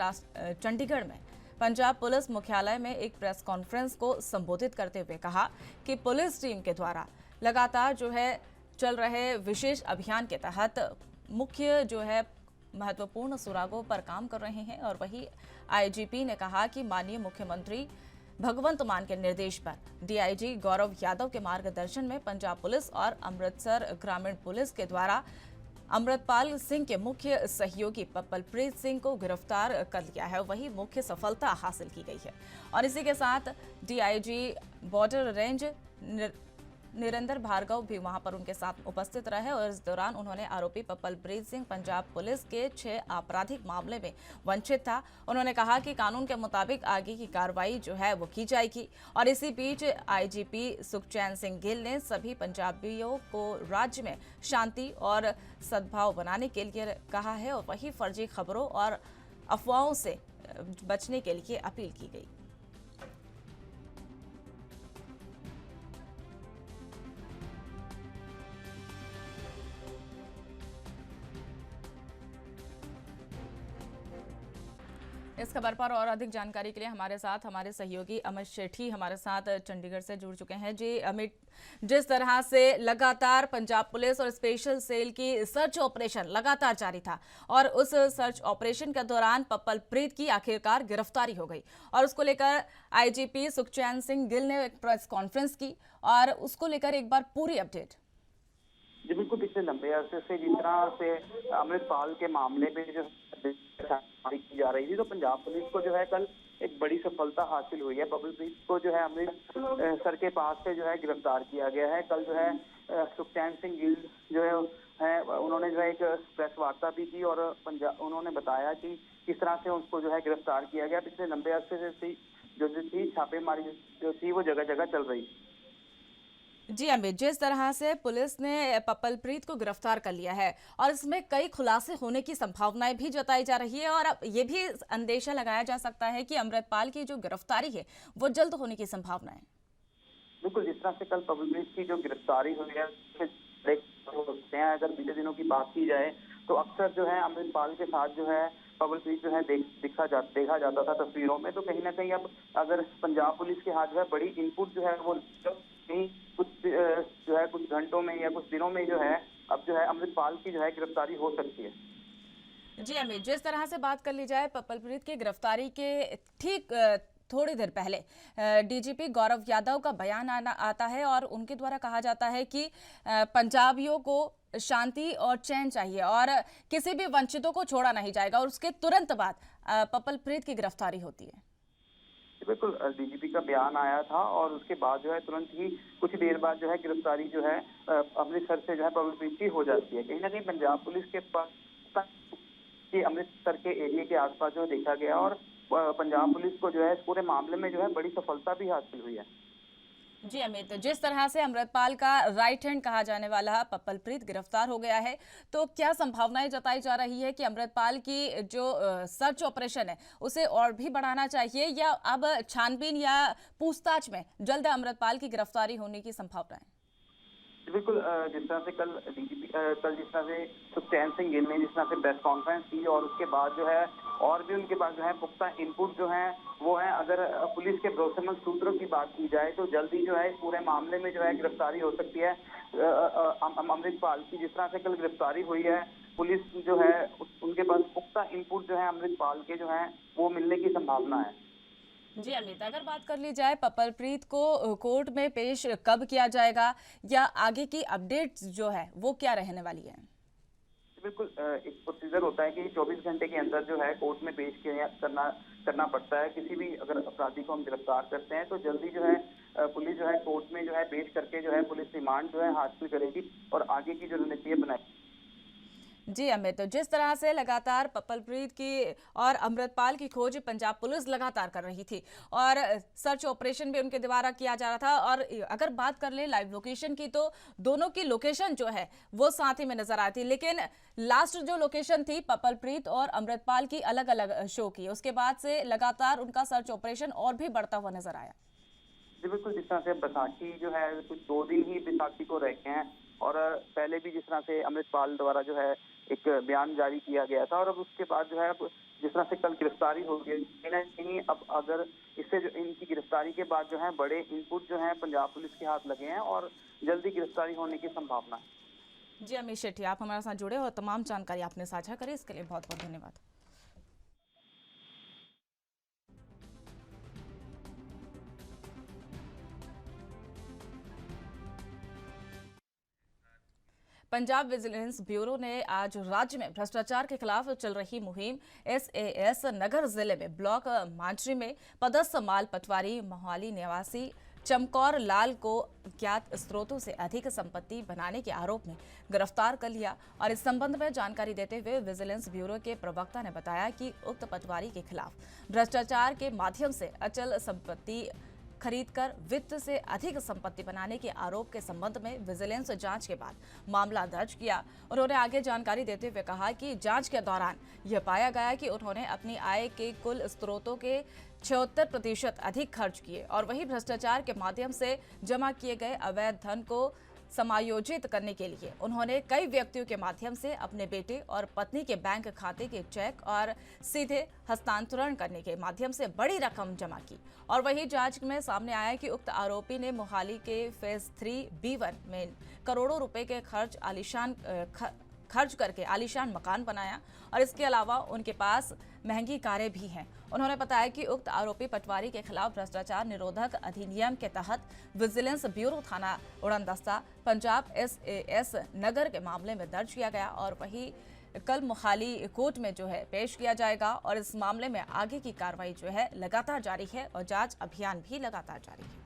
चंडीगढ़ में पंजाब पुलिस मुख्यालय में एक प्रेस कॉन्फ्रेंस को संबोधित करते हुए कहा कि पुलिस टीम के द्वारा लगातार जो है चल रहे विशेष अभियान के तहत मुख्य जो है महत्वपूर्ण सुरागों पर काम कर रहे हैं। और वही आईजीपी ने कहा कि माननीय मुख्यमंत्री भगवंत मान के निर्देश पर डीआईजी गौरव यादव के मार्गदर्शन में पंजाब पुलिस और अमृतसर ग्रामीण पुलिस के द्वारा अमृतपाल सिंह के मुख्य सहयोगी पपलप्रीत सिंह को गिरफ्तार कर लिया है। वही मुख्य सफलता हासिल की गई है। और इसी के साथ डीआईजी बॉर्डर रेंज निरंतर भार्गव भी वहां पर उनके साथ उपस्थित रहे और इस दौरान उन्होंने आरोपी पपलप्रीत सिंह पंजाब पुलिस के 6 आपराधिक मामले में वंचित था। उन्होंने कहा कि कानून के मुताबिक आगे की कार्रवाई जो है वो की जाएगी। और इसी बीच आईजीपी सुखचैन सिंह गिल ने सभी पंजाबियों को राज्य में शांति और सद्भाव बनाने के लिए कहा है और वही फर्जी खबरों और अफवाहों से बचने के लिए अपील की गई। इस खबर पर और अधिक जानकारी के लिए हमारे साथ हमारे सहयोगी अमित सेठी हमारे साथ चंडीगढ़ से जुड़ चुके हैं। जी अमित, जिस तरह से लगातार पंजाब पुलिस और स्पेशल सेल की सर्च ऑपरेशन लगातार जारी था और उस सर्च ऑपरेशन के दौरान पपलप्रीत की आखिरकार गिरफ्तारी हो गई और उसको लेकर आईजीपी सुखचैन सिंह गिल ने एक प्रेस कॉन्फ्रेंस की और उसको लेकर एक बार पूरी अपडेट। जी बिल्कुल, पिछले लंबे अरसे से जिस तरह से अमृतपाल के मामले में जो छानबीन की जा रही थी, तो पंजाब पुलिस को जो है कल एक बड़ी सफलता हासिल हुई है। पपलप्रीत को जो है अमृतसर के पास से जो है गिरफ्तार किया गया है। कल जो है सुखचैन सिंह गिल जो है उन्होंने जो है एक प्रेस वार्ता भी की और उन्होंने बताया कि किस तरह से उसको जो है गिरफ्तार किया गया। पिछले लंबे अरसे से जो थी छापेमारी जो थी वो जगह जगह चल रही। जी अमित, जिस तरह से पुलिस ने पपलप्रीत को गिरफ्तार कर लिया है और इसमें कई खुलासे होने की संभावनाएं भी जताई जा रही है और अब ये भी अंदेशा लगाया जा सकता है कि अमृतपाल की जो गिरफ्तारी है वो जल्द होने की संभावना है। बिल्कुल, जिस तरह से कल पपलप्रीत की जो गिरफ्तारी हुई है अगर बीते दिनों की बात की जाए तो अक्सर जो है अमृतपाल के साथ जो है पवनप्रीत जो है देखा जाता था तस्वीरों में। तो कहीं ना कहीं अब अगर पंजाब पुलिस के हाथ जो है बड़ी इनपुट जो है वो कहीं कुछ जो है कुछ घंटों में या कुछ दिनों में जो है अब जो है अमृतपाल की जो है गिरफ्तारी हो सकती है। जी अमित, जिस तरह से बात कर ली जाए पप्पलप्रीत की गिरफ्तारी के ठीक थोड़ी देर पहले डीजीपी गौरव यादव का बयान आता है और उनके द्वारा कहा जाता है कि पंजाबियों को शांति और चैन चाहिए और किसी भी वंचितों को छोड़ा नहीं जाएगा, और उसके तुरंत बाद पप्पलप्रीत की गिरफ्तारी होती है। बिल्कुल, डीजीपी का बयान आया था और उसके बाद जो है तुरंत ही कुछ देर बाद जो है गिरफ्तारी जो है अमृतसर से जो है पवनप्रीत की हो जाती है। कहीं ना कहीं पंजाब पुलिस के पास कि अमृतसर के एरिया के आसपास जो देखा गया और पंजाब पुलिस को जो है इस पूरे मामले में जो है बड़ी सफलता भी हासिल हुई है। जी अमित, जिस तरह से अमृतपाल का राइट हैंड कहा जाने वाला पप्पलप्रीत गिरफ्तार हो गया है, तो क्या संभावनाएं जताई जा रही है कि अमृतपाल की जो सर्च ऑपरेशन है उसे और भी बढ़ाना चाहिए, या अब छानबीन या पूछताछ में जल्द अमृतपाल की गिरफ्तारी होने की संभावना है? बिल्कुल, जिस तरह से कल जिस तरह से सुखचैन सिंह गिल ने जिस तरह से प्रेस कॉन्फ्रेंस की और उसके बाद जो है और भी उनके पास जो है पुख्ता इनपुट जो है वो है, अगर पुलिस के भरोसेमंद सूत्रों की बात की जाए तो जल्दी जो है इस पूरे मामले में जो है गिरफ्तारी हो सकती है अमृतपाल की। जिस तरह से कल गिरफ्तारी हुई है, पुलिस जो है उनके पास पुख्ता इनपुट जो है अमृतपाल के जो है वो मिलने की संभावना है। जी अमित, अगर बात कर ली जाए पप्पलप्रीत को कोर्ट में पेश कब किया जाएगा या आगे की अपडेट्स जो है वो क्या रहने वाली है? बिल्कुल, एक प्रोसीजर होता है कि 24 घंटे के अंदर जो है कोर्ट में पेश करना पड़ता है। किसी भी अगर अपराधी को हम गिरफ्तार करते हैं तो जल्दी जो है पुलिस जो है कोर्ट में जो है पेश करके जो है पुलिस रिमांड जो है हासिल करेगी और आगे की जो रणनीति बनाएगी। जी अमित, तो जिस तरह से लगातार पप्पलप्रीत की और अमृतपाल की खोज पंजाब पुलिस लगातार कर रही थी और सर्च ऑपरेशन भी उनके द्वारा किया जा रहा था, और अगर बात कर ले लाइव लोकेशन की तो दोनों की लोकेशन जो है वो साथ ही में नजर आती थी, लेकिन लास्ट जो लोकेशन थी पप्पलप्रीत और अमृतपाल की अलग अलग शो की। उसके बाद से लगातार उनका सर्च ऑपरेशन और भी बढ़ता हुआ नजर आया। जी बिल्कुल, जिस तरह से बैसाखी जो है कुछ 2 दिन ही बैसाखी को रखे हैं और पहले भी जिस तरह से अमृतपाल द्वारा जो है एक बयान जारी किया गया था और अब उसके बाद जो है अब जिस तरह से कल गिरफ्तारी हो गई, कहीं ना कहीं अब अगर इससे जो इनकी गिरफ्तारी के बाद जो है बड़े इनपुट जो है पंजाब पुलिस के हाथ लगे हैं और जल्दी गिरफ्तारी होने की संभावना है। जी अमित शेट्टी, आप हमारे साथ जुड़े और तमाम जानकारी आपने साझा करी, इसके लिए बहुत बहुत धन्यवाद। पंजाब विजिलेंस ब्यूरो ने आज राज्य में भ्रष्टाचार के खिलाफ चल रही मुहिम SAS नगर जिले में ब्लॉक मांझी में पदस्थ माल पटवारी मोहाली निवासी चमकौर लाल को ज्ञात स्रोतों से अधिक संपत्ति बनाने के आरोप में गिरफ्तार कर लिया। और इस संबंध में जानकारी देते हुए विजिलेंस ब्यूरो के प्रवक्ता ने बताया कि उक्त पटवारी के खिलाफ भ्रष्टाचार के माध्यम से अचल संपत्ति खरीदकर वित्त से अधिक संपत्ति बनाने के आरोप के संबंध में विजिलेंस जांच के बाद मामला दर्ज किया। उन्होंने आगे जानकारी देते हुए कहा कि जांच के दौरान यह पाया गया कि उन्होंने अपनी आय के कुल स्रोतों के 76% अधिक खर्च किए और वही भ्रष्टाचार के माध्यम से जमा किए गए अवैध धन को समायोजित करने के लिए उन्होंने कई व्यक्तियों के माध्यम से अपने बेटे और पत्नी के बैंक खाते के चेक और सीधे हस्तांतरण करने के माध्यम से बड़ी रकम जमा की। और वही जांच में सामने आया कि उक्त आरोपी ने मोहाली के फेज 3B1 में करोड़ों रुपए के खर्च करके आलीशान मकान बनाया और इसके अलावा उनके पास महंगी कारें भी हैं। उन्होंने बताया कि उक्त आरोपी पटवारी के खिलाफ भ्रष्टाचार निरोधक अधिनियम के तहत विजिलेंस ब्यूरो थाना उड़नदस्ता पंजाब SAS नगर के मामले में दर्ज किया गया और वही कल मोहाली कोर्ट में जो है पेश किया जाएगा। और इस मामले में आगे की कार्रवाई जो है लगातार जारी है और जांच अभियान भी लगातार जारी है।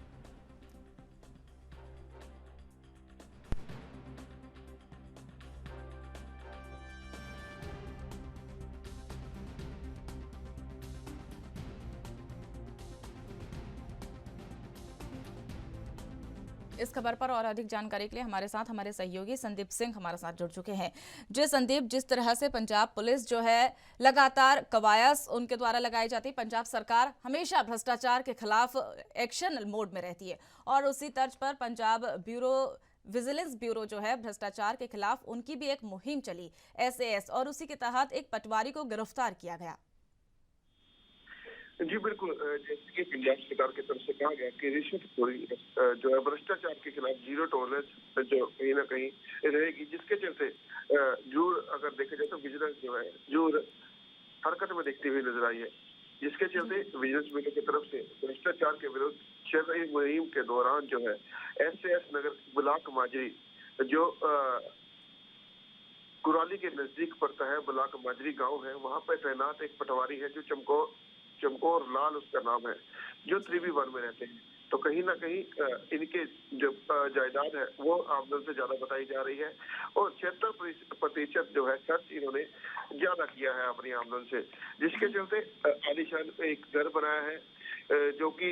इस खबर पर और अधिक जानकारी के लिए हमारे साथ हमारे सहयोगी संदीप सिंह हमारे साथ जुड़ चुके हैं। जी संदीप, जिस तरह से पंजाब पुलिस जो है लगातार कवायद उनके द्वारा लगाई जाती है, पंजाब सरकार हमेशा भ्रष्टाचार के खिलाफ एक्शन मोड में रहती है और उसी तर्ज पर पंजाब ब्यूरो विजिलेंस ब्यूरो जो है भ्रष्टाचार के खिलाफ उनकी भी एक मुहिम चली SAS, और उसी के तहत एक पटवारी को गिरफ्तार किया गया। जी बिल्कुल, जैसे कि पंजाब सरकार की तरफ से कहा गया कि रिश्वतखोरी जो है भ्रष्टाचार के खिलाफ जीरो टॉलरेंस जो कहीं ना कहीं रहेगी, जिसके चलते जूर अगर देखा जाए तो विजिलेंस जो है जूर हरकत में दिखती हुई नजर आई है, जिसके चलते विजिलेंस ब्यूरो की तरफ से भ्रष्टाचार के विरुद्ध चल रही मुहिम के दौरान जो है SAS नगर ब्लॉक माजरी जो कुराली के नजदीक पड़ता है, ब्लॉक माजरी गांव है, वहां पर तैनात एक पटवारी है जो चमकोर लाल उसका नाम है, जो 3B1 में रहते हैं। तो कहीं ना कहीं इनके जो जायदाद है वो आमदन से ज्यादा बताई जा रही है और 76% जो है खर्च इन्होंने ज्यादा किया है अपनी आमदन से, जिसके चलते आलीशान एक घर बनाया है जो कि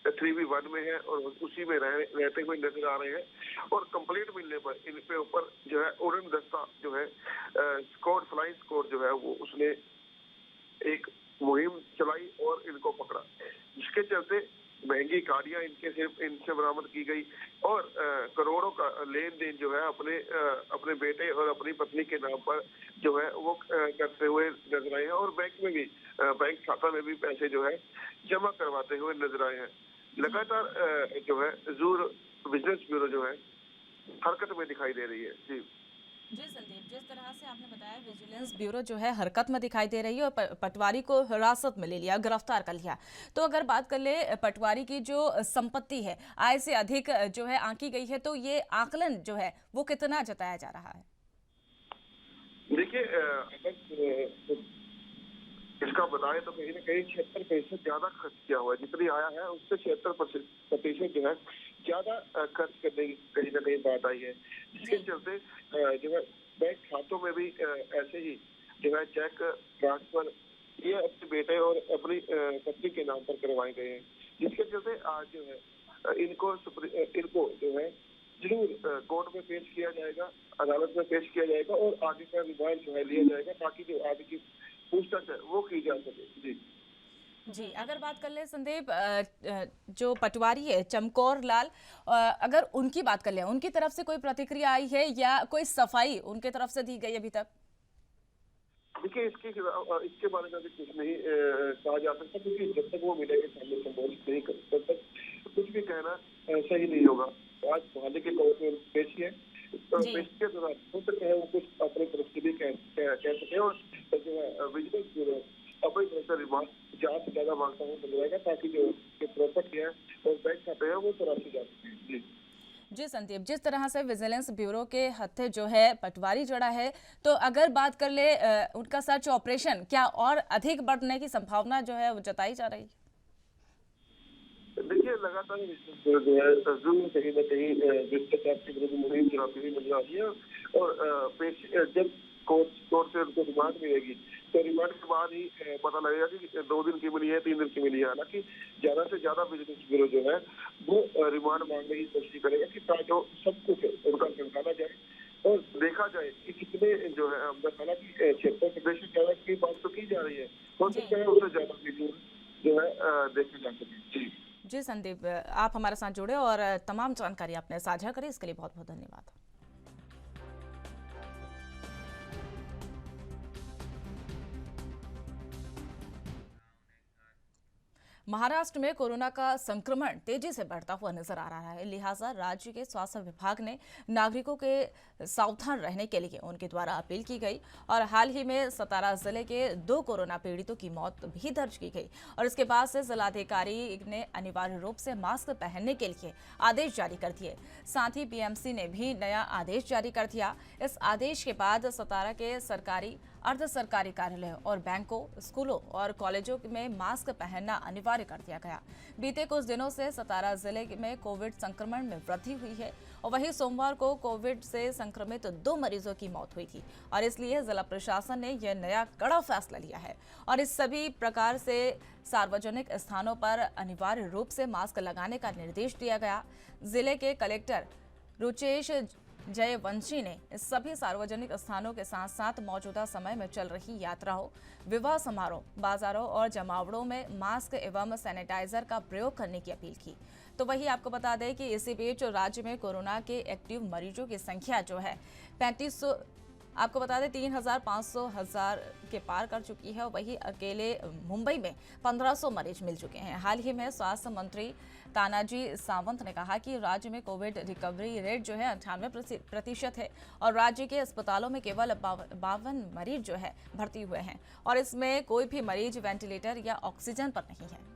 3B1 में है और उसी में रहते हुए नजर आ रहे हैं। और कंप्लीट मिलने पर इनके ऊपर जो है उड़न दस्ता जो है स्क्वाड, फ्लाइंग स्क्वाड जो है वो उसने एक मुहिम चलाई और इनको पकड़ा, जिसके चलते महंगी गाड़ियां इनसे बरामद की गई और करोड़ों का लेन देन जो है अपने बेटे और अपनी पत्नी के नाम पर जो है वो करते हुए नजर आए हैं और बैंक में भी बैंक खाता में भी पैसे जो है जमा करवाते हुए नजर आए हैं। लगातार जो है जूर विजिलेंस ब्यूरो जो है हरकत में दिखाई दे रही है। जी संदीप, जिस तरह से आपने बताया विजिलेंस ब्यूरो जो है हरकत में दिखाई दे रही है और पटवारी को हिरासत में ले लिया, गिरफ्तार कर लिया, तो अगर बात कर ले पटवारी की जो संपत्ति है आय से अधिक जो है आंकी गई है, तो ये आकलन जो है वो कितना जताया जा रहा है? देखिए, अगर इसका बताएं तो कहीं ना कहीं 76% ज्यादा खर्च किया हुआ है, जितनी आया है उससे 76% जो है ज्यादा खर्च करने की कहीं ना कहीं बात आई है, जिसके चलते जो है बैंक खातों में भी ऐसे ही जो है चेक ट्रांसफर ये अपने बेटे और अपनी पत्नी के नाम पर करवाए गए हैं, जिसके चलते आज जो है इनको जो है जरूर कोर्ट में पेश किया जाएगा, अदालत में पेश किया जाएगा और आगे का रिमांड जो है लिया जाएगा ताकि जो आगे की पूछताछ है वो की जा सके। जी, अगर बात कर ले संदीप, जो पटवारी है चमकोर लाल, अगर उनकी बात कर ले, उनकी तरफ से कोई प्रतिक्रिया आई है या कोई सफाई उनके तरफ से दी गई अभी तक? देखिए, इसके बारे में कुछ नहीं कहा जा सकता, क्योंकि जब तक वो मिलेंगे सामने संबोधित नहीं कर तब तक कुछ भी कहना सही नहीं होगा। आज मोहाली के कोर्ट में पेश है, पेश के दौरान हो सकता है वो कुछ अपनी तरफ से भी कह सके और जो है विजिलेंस ब्यूरो अपनी तरफ से रिमांड ज्यादा से ज्यादा मांगता हूँ मिल जाएगा ताकि जो प्रॉपर्टी है और बैंक खाते हैं वो तलाशी जा सके। जी संदीप, जिस तरह से विजिलेंस ब्यूरो के हत्थे जो है पटवारी जड़ा है, तो अगर बात कर ले उनका सर्च ऑपरेशन क्या और अधिक बढ़ने की संभावना जो है वो जताई जा रही है? देखिए, लगातार जो है कहीं ना कहीं भ्रष्टाचार के विरुद्ध मुहिम चलाती हुई नजर आ रही है और जब कोर्ट से उनको रिमांड मिलेगी तो रिमांड के बाद ही पता लगेगा कि 2 दिन की मिली है, 3 दिन की मिली है। हालांकि ज्यादा से ज्यादा विजिलेंस ब्यूरो जो है वो रिमांड मांगने की कोशिश करेगा कि ताकि सब कुछ उनका निकाला जाए और देखा जाए कि कितने जो है हालांकि 76% ज्यादा की बात तो की जा रही है, हो सकता है उससे ज्यादा भी जो है देखे जा सके। जी संदीप, आप हमारे साथ जुड़े और तमाम जानकारी आपने साझा करी, इसके लिए बहुत बहुत धन्यवाद। महाराष्ट्र में कोरोना का संक्रमण तेजी से बढ़ता हुआ नजर आ रहा है, लिहाजा राज्य के स्वास्थ्य विभाग ने नागरिकों के सावधान रहने के लिए उनके द्वारा अपील की गई और हाल ही में सतारा जिले के 2 कोरोना पीड़ितों की मौत भी दर्ज की गई और इसके बाद से जिलाधिकारी ने अनिवार्य रूप से मास्क पहनने के लिए आदेश जारी कर दिए। साथ ही बीएमसी ने भी नया आदेश जारी कर दिया। इस आदेश के बाद सतारा के सरकारी, अर्ध सरकारी कार्यालय और बैंकों, स्कूलों और कॉलेजों में मास्क पहनना अनिवार्य कर दिया गया। बीते कुछ दिनों से सतारा जिले में कोविड संक्रमण में वृद्धि हुई है और वहीं सोमवार को कोविड से संक्रमित 2 मरीजों की मौत हुई थी और इसलिए जिला प्रशासन ने यह नया कड़ा फैसला लिया है और इस सभी प्रकार से सार्वजनिक स्थानों पर अनिवार्य रूप से मास्क लगाने का निर्देश दिया गया। जिले के कलेक्टर रुचेश जयवंशी ने सभी सार्वजनिक स्थानों के साथ साथ मौजूदा समय में चल रही यात्राओं, विवाह समारोह, बाजारों और जमावड़ों में मास्क एवं सैनिटाइजर का प्रयोग करने की अपील की। तो वही आपको बता दें कि इसी बीच राज्य में कोरोना के एक्टिव मरीजों की संख्या जो है 3500, आपको बता दें 3,500 के पार कर चुकी है। वही अकेले मुंबई में 1500 मरीज मिल चुके हैं। हाल ही में स्वास्थ्य मंत्री तानाजी सावंत ने कहा कि राज्य में कोविड रिकवरी रेट जो है 98% है और राज्य के अस्पतालों में केवल 52 मरीज जो है भर्ती हुए हैं और इसमें कोई भी मरीज वेंटिलेटर या ऑक्सीजन पर नहीं है।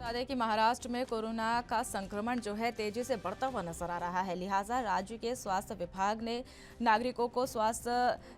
बता दें कि महाराष्ट्र में कोरोना का संक्रमण जो है तेजी से बढ़ता हुआ नजर आ रहा है। लिहाजा राज्य के स्वास्थ्य विभाग ने नागरिकों को स्वस्थ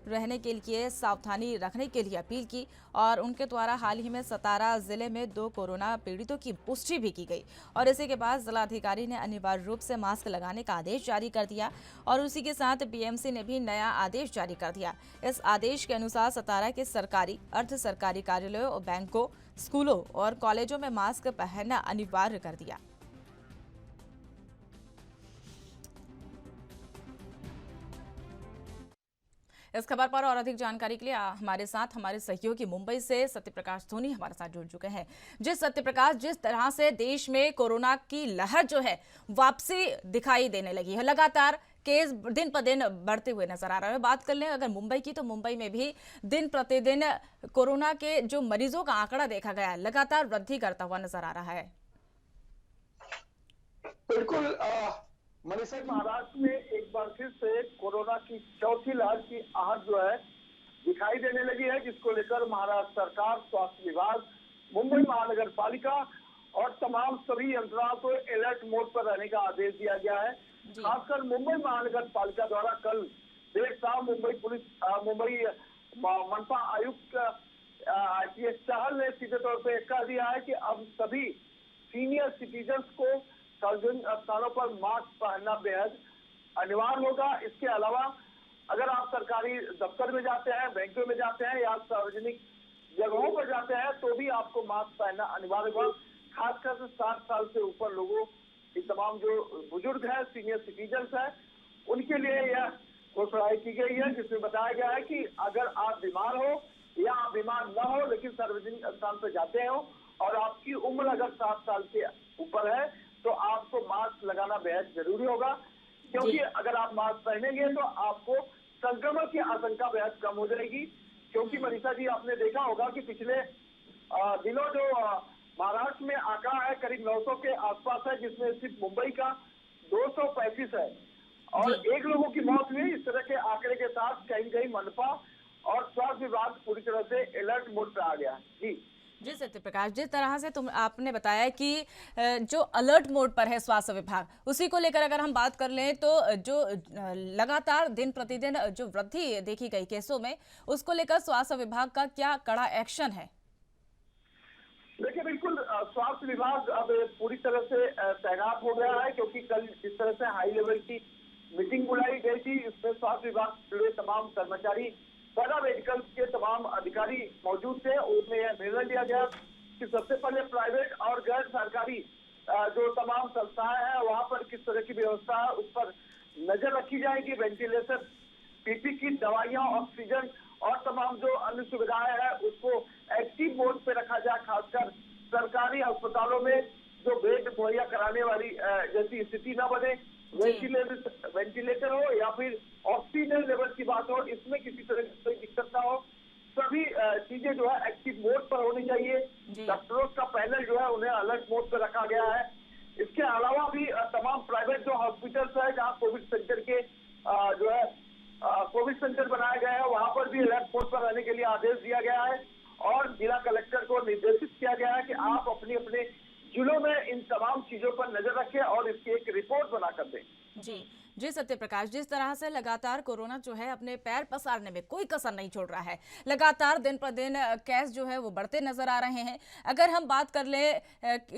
रहने के लिए सावधानी रखने के लिए अपील की और उनके द्वारा हाल ही में सतारा जिले में 2 कोरोना पीड़ितों की पुष्टि भी की गई और इसी के बाद जिलाधिकारी ने अनिवार्य रूप से मास्क लगाने का आदेश जारी कर दिया और उसी के साथ बीएमसी ने भी नया आदेश जारी कर दिया। इस आदेश के अनुसार सतारा के सरकारी, अर्ध सरकारी कार्यालयों, बैंकों, स्कूलों और कॉलेजों में मास्क पहनना अनिवार्य कर दिया। इस खबर पर और अधिक जानकारी के लिए हमारे साथ हमारे सहयोगी मुंबई से सत्यप्रकाश सोनी हमारे साथ जुड़ चुके हैं। सत्यप्रकाश, जिस तरह से देश में कोरोना की लहर जो है वापसी दिखाई देने लगी है, लगातार केस दिन पर दिन बढ़ते हुए नजर आ रहा है। बात कर लें अगर मुंबई की, तो मुंबई में भी दिन प्रतिदिन कोरोना के जो मरीजों का आंकड़ा देखा गया है लगातार वृद्धि करता हुआ नजर आ रहा है। बिल्कुल मनीषा, महाराष्ट्र में एक बार फिर से कोरोना की चौथी लहर की आहट जो है दिखाई देने लगी है, जिसको लेकर महाराष्ट्र सरकार, स्वास्थ्य विभाग, मुंबई महानगर पालिका और तमाम सभी यंत्रणाओं को अलर्ट मोड पर रहने का आदेश दिया गया है। खासकर मुंबई महानगर पालिका द्वारा कल देर शाम मुंबई मनपा आयुक्त IPS चाहल ने सीधे तौर पे कह दिया है कि अब सभी सीनियर सिटीजन्स को सार्वजनिक स्थानों पर मास्क पहनना बेहद अनिवार्य होगा। इसके अलावा अगर आप सरकारी दफ्तर में जाते हैं, बैंकों में जाते हैं या सार्वजनिक जगहों पर जाते हैं तो भी आपको मास्क पहनना अनिवार्य होगा। खासकर से 60 साल से ऊपर लोगों की, तमाम जो बुजुर्ग हैं, सीनियर सिटीजन्स हैं, उनके लिए यह घोषणा की गई है, जिसमें बताया गया है कि अगर आप बीमार हो या आप बीमार न हो लेकिन सार्वजनिक स्थान पर जाते हो और आपकी उम्र अगर 60 साल के ऊपर है तो आपको मास्क लगाना बेहद जरूरी होगा, क्योंकि अगर आप मास्क पहनेंगे तो आपको संक्रमण की आशंका बेहद कम हो जाएगी। क्योंकि मनीषा जी, आपने देखा होगा कि पिछले दिनों जो महाराष्ट्र में आंकड़ा है करीब 900 के आसपास है, जिसमें सिर्फ मुंबई का 235 है और 1 लोगों की मौत हुई। इस तरह के आंकड़े के साथ कहीं मनपा और स्वास्थ्य विभाग पूरी तरह से अलर्ट मोड पर आ गया है। जी सत्यप्रकाश, जिस तरह से आपने बताया कि जो अलर्ट मोड पर है स्वास्थ्य विभाग, उसी को लेकर अगर हम बात कर लें तो जो लगातार दिन प्रतिदिन जो वृद्धि देखी गई केसों में, उसको लेकर स्वास्थ्य विभाग का क्या कड़ा एक्शन है? देखिए, बिल्कुल स्वास्थ्य विभाग अब पूरी तरह से तैनात हो गया है, क्योंकि कल जिस तरह से हाई लेवल की मीटिंग बुलाई गई थी, इसमें स्वास्थ्य विभाग से जुड़े तमाम कर्मचारी, पैरा मेडिकल के तमाम अधिकारी मौजूद थे। उसमें यह निर्णय लिया गया कि सबसे पहले प्राइवेट और गैर सरकारी जो तमाम संस्थाएं हैं वहां पर किस तरह की व्यवस्था है उस पर नजर रखी जाएगी। वेंटिलेटर, पीपी की दवाइयां, ऑक्सीजन और तमाम जो अन्य सुविधाएं हैं उसको एक्टिव मोड पे रखा जाए। खासकर सरकारी अस्पतालों में जो बेड मुहैया कराने वाली जैसी स्थिति न बने, वेंटिलेटर हो या फिर ऑक्सीजन लेवल की बात हो, इसमें किसी तरह की कोई दिक्कत ना हो। सभी चीजें जो है एक्टिव मोड पर होनी चाहिए। डॉक्टरों का पैनल जो है उन्हें अलर्ट मोड पर रखा गया है। इसके अलावा भी तमाम प्राइवेट जो हॉस्पिटल्स है जहाँ कोविड सेंटर के जो है कोविड सेंटर बनाया गया है, वहां पर भी अलर्ट मोड पर रहने के लिए आदेश दिया गया है और जिला कलेक्टर को निर्देशित किया गया है कि आप अपने अपने जिलों में इन तमाम चीजों पर नजर रखें और इसकी एक रिपोर्ट बनाकर दें। जी जी सत्य प्रकाश, जिस तरह से लगातार कोरोना जो है अपने पैर पसारने में कोई कसर नहीं छोड़ रहा है, लगातार दिन पर दिन केस जो है वो बढ़ते नजर आ रहे हैं। अगर हम बात कर ले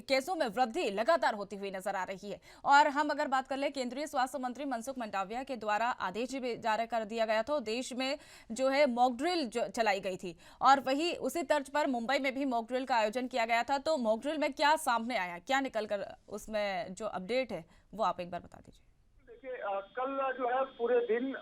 केसों में वृद्धि लगातार होती हुई नजर आ रही है। और हम अगर बात कर ले, केंद्रीय स्वास्थ्य मंत्री मनसुख मंडाविया के द्वारा आदेश भी जारी कर दिया गया था, देश में जो है मॉक ड्रिल चलाई गई थी और वही उसी तर्ज पर मुंबई में भी मॉक ड्रिल का आयोजन किया गया था। तो मॉक ड्रिल में क्या सामने आया, क्या निकल कर उसमें जो अपडेट है वो आप एक बार बता दीजिए। कल जो है पूरे दिन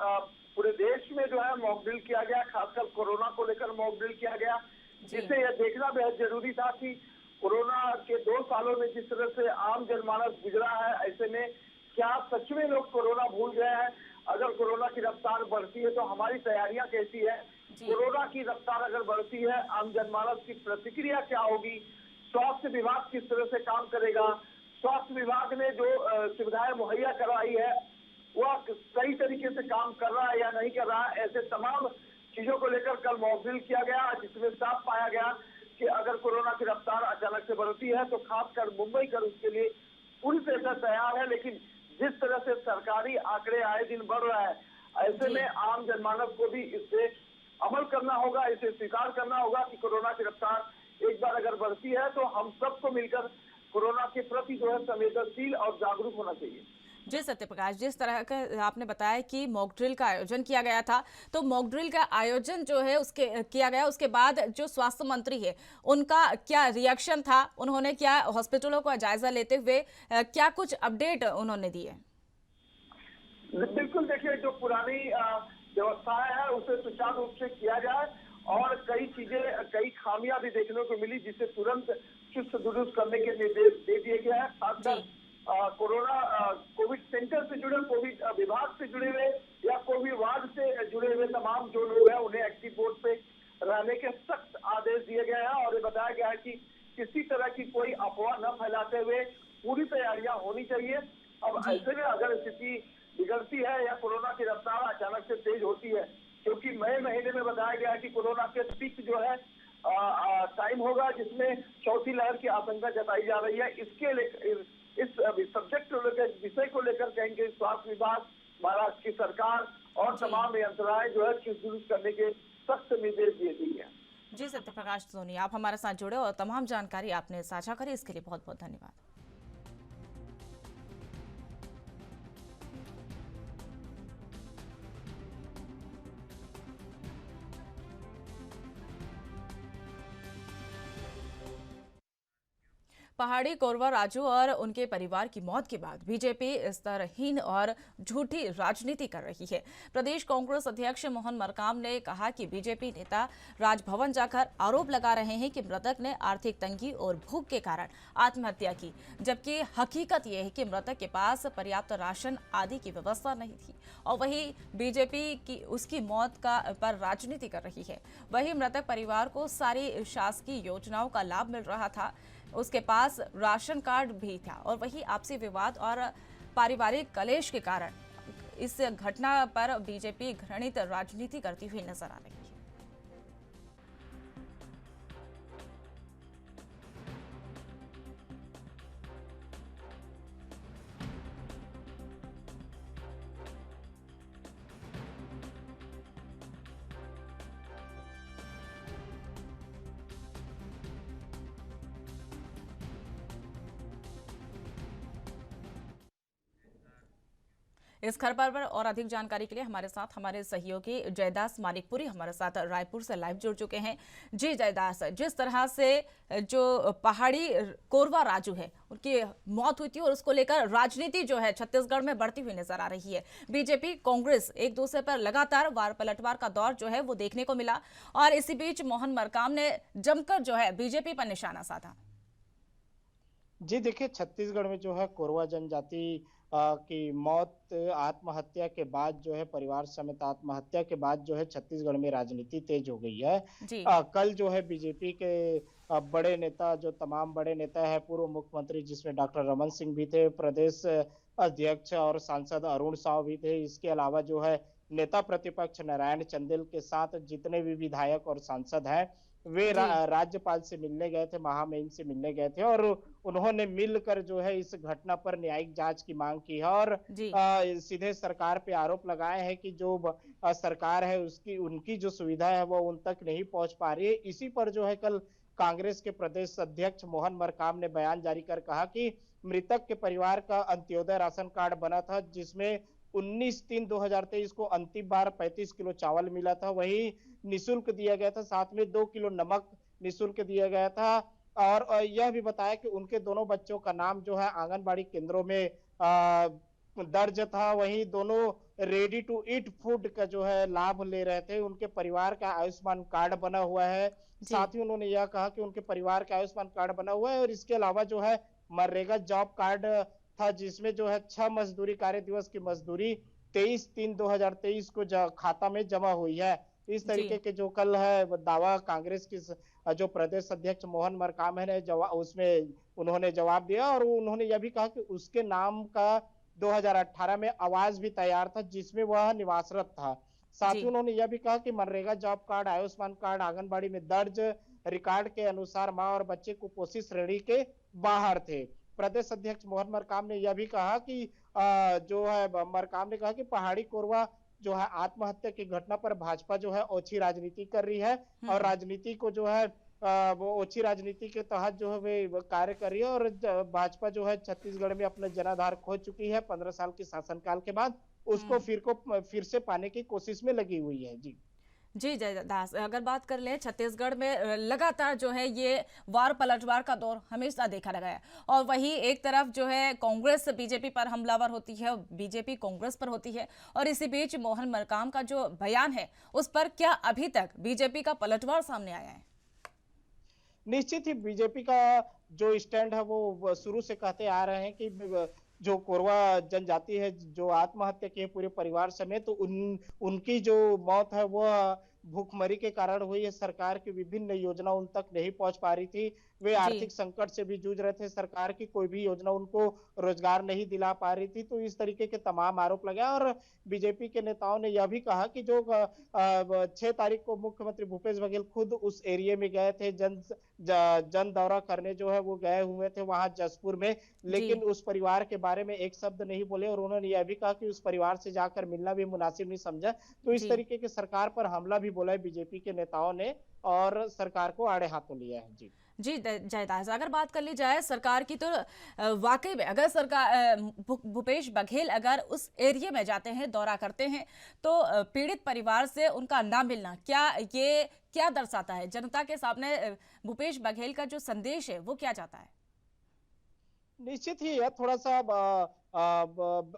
पूरे देश में जो है मॉक ड्रिल किया गया, खासकर कोरोना को लेकर मॉक ड्रिल किया गया, जिससे यह देखना बेहद जरूरी था कि कोरोना के 2 सालों में जिस तरह से आम जनमानस गुजरा है, ऐसे में क्या सच में लोग कोरोना भूल गए हैं? अगर कोरोना की रफ्तार बढ़ती है तो हमारी तैयारियां कैसी है? कोरोना की रफ्तार अगर बढ़ती है, आम जनमानस की प्रतिक्रिया क्या होगी? स्वास्थ्य विभाग किस तरह से काम करेगा? स्वास्थ्य विभाग ने जो सुविधाएं मुहैया करवाई है वह सही तरीके से काम कर रहा है या नहीं कर रहा है, ऐसे तमाम चीजों को लेकर कल मॉक ड्रिल किया गया, जिसमें साफ पाया गया कि अगर कोरोना की रफ्तार अचानक से बढ़ती है तो खासकर मुंबई कर उसके लिए पूरी तरह से तैयार है। लेकिन जिस तरह से सरकारी आंकड़े आए दिन बढ़ रहा है, ऐसे में आम जनमानस को भी इससे अमल करना होगा, इसे स्वीकार करना होगा कि कोरोना की रफ्तार एक बार अगर बढ़ती है तो हम सबको मिलकर कोरोना के प्रति जो है संवेदनशील और जागरूक होना चाहिए। जी सत्य प्रकाश, जिस तरह का आपने बताया कि मॉक ड्रिल का आयोजन किया गया था, तो मॉक ड्रिल का आयोजन जो है उसके किया गया, उसके बाद जो स्वास्थ्य मंत्री है उनका क्या रिएक्शन था, उन्होंने क्या हॉस्पिटलों का जायजा लेते हुए क्या कुछ अपडेट उन्होंने दिए? बिल्कुल, देखिए जो पुरानी व्यवस्थाएं हैं उसे सुचारू रूप से किया जाए और कई चीजें, कई खामियां भी देखने को मिली जिसे तुरंत चुस्त दुरुस्त करने के निर्देश दे दिए गए हैं। खासकर कोरोना कोविड सेंटर से जुड़े, कोविड विभाग से जुड़े हुए या कोविड वार्ड से जुड़े हुए तमाम जो लोग हैं उन्हें एक्टिव बोर्ड पे रहने के सख्त आदेश दिए गए हैं और ये बताया गया है कि किसी तरह की कोई अफवाह न फैलाते हुए पूरी तैयारियां होनी चाहिए। अब ऐसे में अगर स्थिति बिगड़ती है या कोरोना की रफ्तार अचानक से तेज होती है, क्योंकि मई महीने में बताया गया है कि कोरोना के पीक जो है टाइम होगा जिसमें चौथी लहर की आशंका जताई जा रही है। इसके लेकर इस सब्जेक्ट को लेकर, विषय को लेकर कहेंगे स्वास्थ्य विभाग, महाराष्ट्र की सरकार और तमाम यंत्रणाएं जो है चुस्त दुरुस्त करने के सख्त निर्देश दिए गए हैं। जी सत्य प्रकाश सोनी, आप हमारे साथ जुड़े और तमाम जानकारी आपने साझा करी, इसके लिए बहुत बहुत धन्यवाद। पहाड़ी कोरवा राजू और उनके परिवार की मौत के बाद बीजेपी स्तरहीन और झूठी राजनीति कर रही है। प्रदेश कांग्रेस अध्यक्ष मोहन मरकाम ने कहा कि बीजेपी नेता राजभवन जाकर आरोप लगा रहे हैं कि मृतक ने आर्थिक तंगी और भूख के कारण आत्महत्या की, जबकि हकीकत यह है कि मृतक के पास पर्याप्त राशन आदि की व्यवस्था नहीं थी और वही बीजेपी की उसकी मौत पर राजनीति कर रही है। वही मृतक परिवार को सारी शासकीय योजनाओं का लाभ मिल रहा था, उसके पास राशन कार्ड भी था और वही आपसी विवाद और पारिवारिक कलेश के कारण इस घटना पर बीजेपी घृणित राजनीति करती हुई नजर आ रही है। इस खबर पर और अधिक जानकारी के लिए हमारे साथ हमारे सहयोगी जयदास मानिकपुरी हमारे साथ रायपुर से लाइव जुड़ चुके हैं। जी जयदास, जिस तरह से जो पहाड़ी कोरवा राजू है उनकी मौत हुई थी और उसको लेकर राजनीति जो है छत्तीसगढ़ में बढ़ती हुई नजर आ रही है। बीजेपी कांग्रेस एक दूसरे पर लगातार वार पलटवार का दौर जो है वो देखने को मिला और इसी बीच मोहन मरकाम ने जमकर जो है बीजेपी पर निशाना साधा। जी देखिए, छत्तीसगढ़ में जो है कोरवा जनजाति की मौत आत्महत्या के बाद जो है, परिवार समेत आत्महत्या के बाद जो है छत्तीसगढ़ में राजनीति तेज हो गई है। कल जो है बीजेपी के बड़े नेता, जो तमाम बड़े नेता है, पूर्व मुख्यमंत्री जिसमें डॉक्टर रमन सिंह भी थे, प्रदेश अध्यक्ष और सांसद अरुण साव भी थे, इसके अलावा जो है नेता प्रतिपक्ष नारायण चंदेल के साथ जितने भी विधायक और सांसद हैं वे जी राज्यपाल से मिलने गए थे, महामहिम से मिलने गए थे और उन्होंने मिलकर जो है इस घटना पर न्यायिक जांच की मांग की है और जी सीधे सरकार पे आरोप लगाए हैं कि जो सरकार है उसकी उनकी जो सुविधा है वो उन तक नहीं पहुंच पा रही है। इसी पर जो है कल कांग्रेस के प्रदेश अध्यक्ष मोहन मरकाम ने बयान जारी कर कहा कि मृतक के परिवार का अंत्योदय राशन कार्ड बना था जिसमें 19/3/2023 को अंतिम बार 35 किलो चावल मिला था, वही निःशुल्क दिया गया था, साथ में 2 किलो नमक निःशुल्क दिया गया था और यह भी बताया कि उनके दोनों बच्चों का नाम जो है आंगनबाड़ी केंद्रों में दर्ज था, वहीं दोनों रेडी टू ईट फूड का जो है लाभ ले रहे थे, उनके परिवार का आयुष्मान कार्ड बना हुआ है। जी साथ ही उन्होंने यह कहा कि उनके परिवार का आयुष्मान कार्ड बना हुआ है और इसके अलावा जो है मनरेगा जॉब कार्ड था जिसमें जो है 6 मजदूरी कार्य दिवस की मजदूरी 23/3/2023 को खाता में जमा हुई है। इस जी तरीके के जो कल है दावा कांग्रेस की जो प्रदेश अध्यक्ष मोहन मरकाम है ने जवाब उसमें उन्होंने जवाब दिया और उन्होंने यह भी कहा कि उसके नाम का 2018 में आवाज भी तैयार था जिसमें वह निवासरत था। साथ जी ही उन्होंने यह भी कहा कि MNREGA job card, Ayushman card anganwadi में दर्ज रिकॉर्ड के अनुसार मां और बच्चे कुपोषित श्रेणी के बाहर थे। प्रदेश अध्यक्ष मोहन मरकाम ने यह भी कहा कि जो है मरकाम ने कहा कि पहाड़ी कोरवा जो है आत्महत्या की घटना पर भाजपा जो है ओछी राजनीति कर रही है और राजनीति को जो है वो ओछी राजनीति के तहत जो है वे कार्य कर रही है और भाजपा जो है छत्तीसगढ़ में अपना जनाधार खो चुकी है 15 साल के शासनकाल के बाद, उसको फिर से पाने की कोशिश में लगी हुई है। जी जी जयदास, अगर बात कर ले छत्तीसगढ़ में लगातार जो है ये वार पलटवार का दौर हमेशा देखा गया है और वही एक तरफ जो है कांग्रेस बीजेपी पर हमलावर होती है, बीजेपी कांग्रेस पर होती है और इसी बीच मोहन मरकाम का जो बयान है उस पर क्या अभी तक बीजेपी का पलटवार सामने आया है? निश्चित ही बीजेपी का जो स्टैंड है वो शुरू से कहते आ रहे हैं कि जो कोरवा जनजाति है जो आत्महत्या की है पूरे परिवार समेत, तो उनकी जो मौत है वो भूखमरी के कारण हुई है। सरकार की विभिन्न योजना उन तक नहीं पहुंच पा रही थी, वे जी आर्थिक संकट से भी जूझ रहे थे, सरकार की कोई भी योजना उनको रोजगार नहीं दिला पा रही थी, तो इस तरीके के तमाम आरोप लगे और बीजेपी के नेताओं ने यह भी कहा कि जो 6 तारीख को मुख्यमंत्री भूपेश बघेल खुद उस एरिया में गए थे, जन दौरा करने जो है वो गए हुए थे वहां जसपुर में, जी लेकिन उस परिवार के बारे में एक शब्द नहीं बोले और उन्होंने यह भी कहा कि उस परिवार से जाकर मिलना भी मुनासिब नहीं समझा। तो इस जी तरीके के सरकार पर हमला भी बोला है बीजेपी के नेताओं ने और सरकार को आड़े हाथों लिया है। जी जी जयदास, अगर बात कर ली जाए सरकार की तो वाकई में अगर सरकार भूपेश बघेल अगर उस एरिया में जाते हैं, दौरा करते हैं तो पीड़ित परिवार से उनका ना मिलना ये क्या दर्शाता है? जनता के सामने भूपेश बघेल का जो संदेश है वो क्या जाता है? निश्चित ही यह थोड़ा सा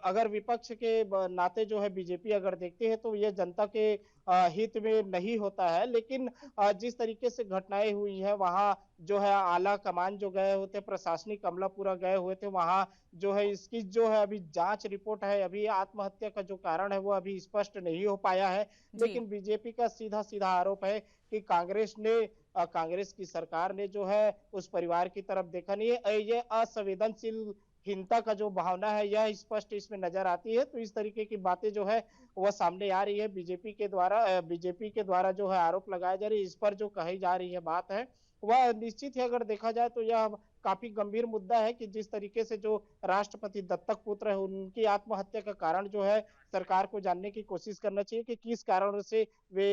अगर विपक्ष के नाते जो है बीजेपी अगर देखती है तो यह जनता के हित में नहीं होता है, लेकिन जिस तरीके से घटनाएं हुई है वहां जो है आला कमान जो गए हुए थे, प्रशासनिक अमलापुरा गए हुए थे, वहां जो है इसकी जो है अभी जांच रिपोर्ट है, अभी आत्महत्या का जो कारण है वो अभी स्पष्ट नहीं हो पाया है। जी लेकिन बीजेपी का सीधा सीधा आरोप है कि कांग्रेस की सरकार ने जो है उस परिवार की तरफ देखा नहीं है, ये असंवेदनशील हिंसा का जो भावना है यह स्पष्ट इसमें नजर आती है। तो इस तरीके की बातें जो है वह सामने आ रही है बीजेपी के द्वारा जो है आरोप लगाए जा रहे हैं, इस पर जो कही जा रही है बात है वह निश्चित ही अगर देखा जाए तो यह काफी गंभीर मुद्दा है कि जिस तरीके से जो राष्ट्रपति दत्तक पुत्र है उनकी आत्महत्या का कारण जो है सरकार को जानने की कोशिश करना चाहिए कि किस कारण से वे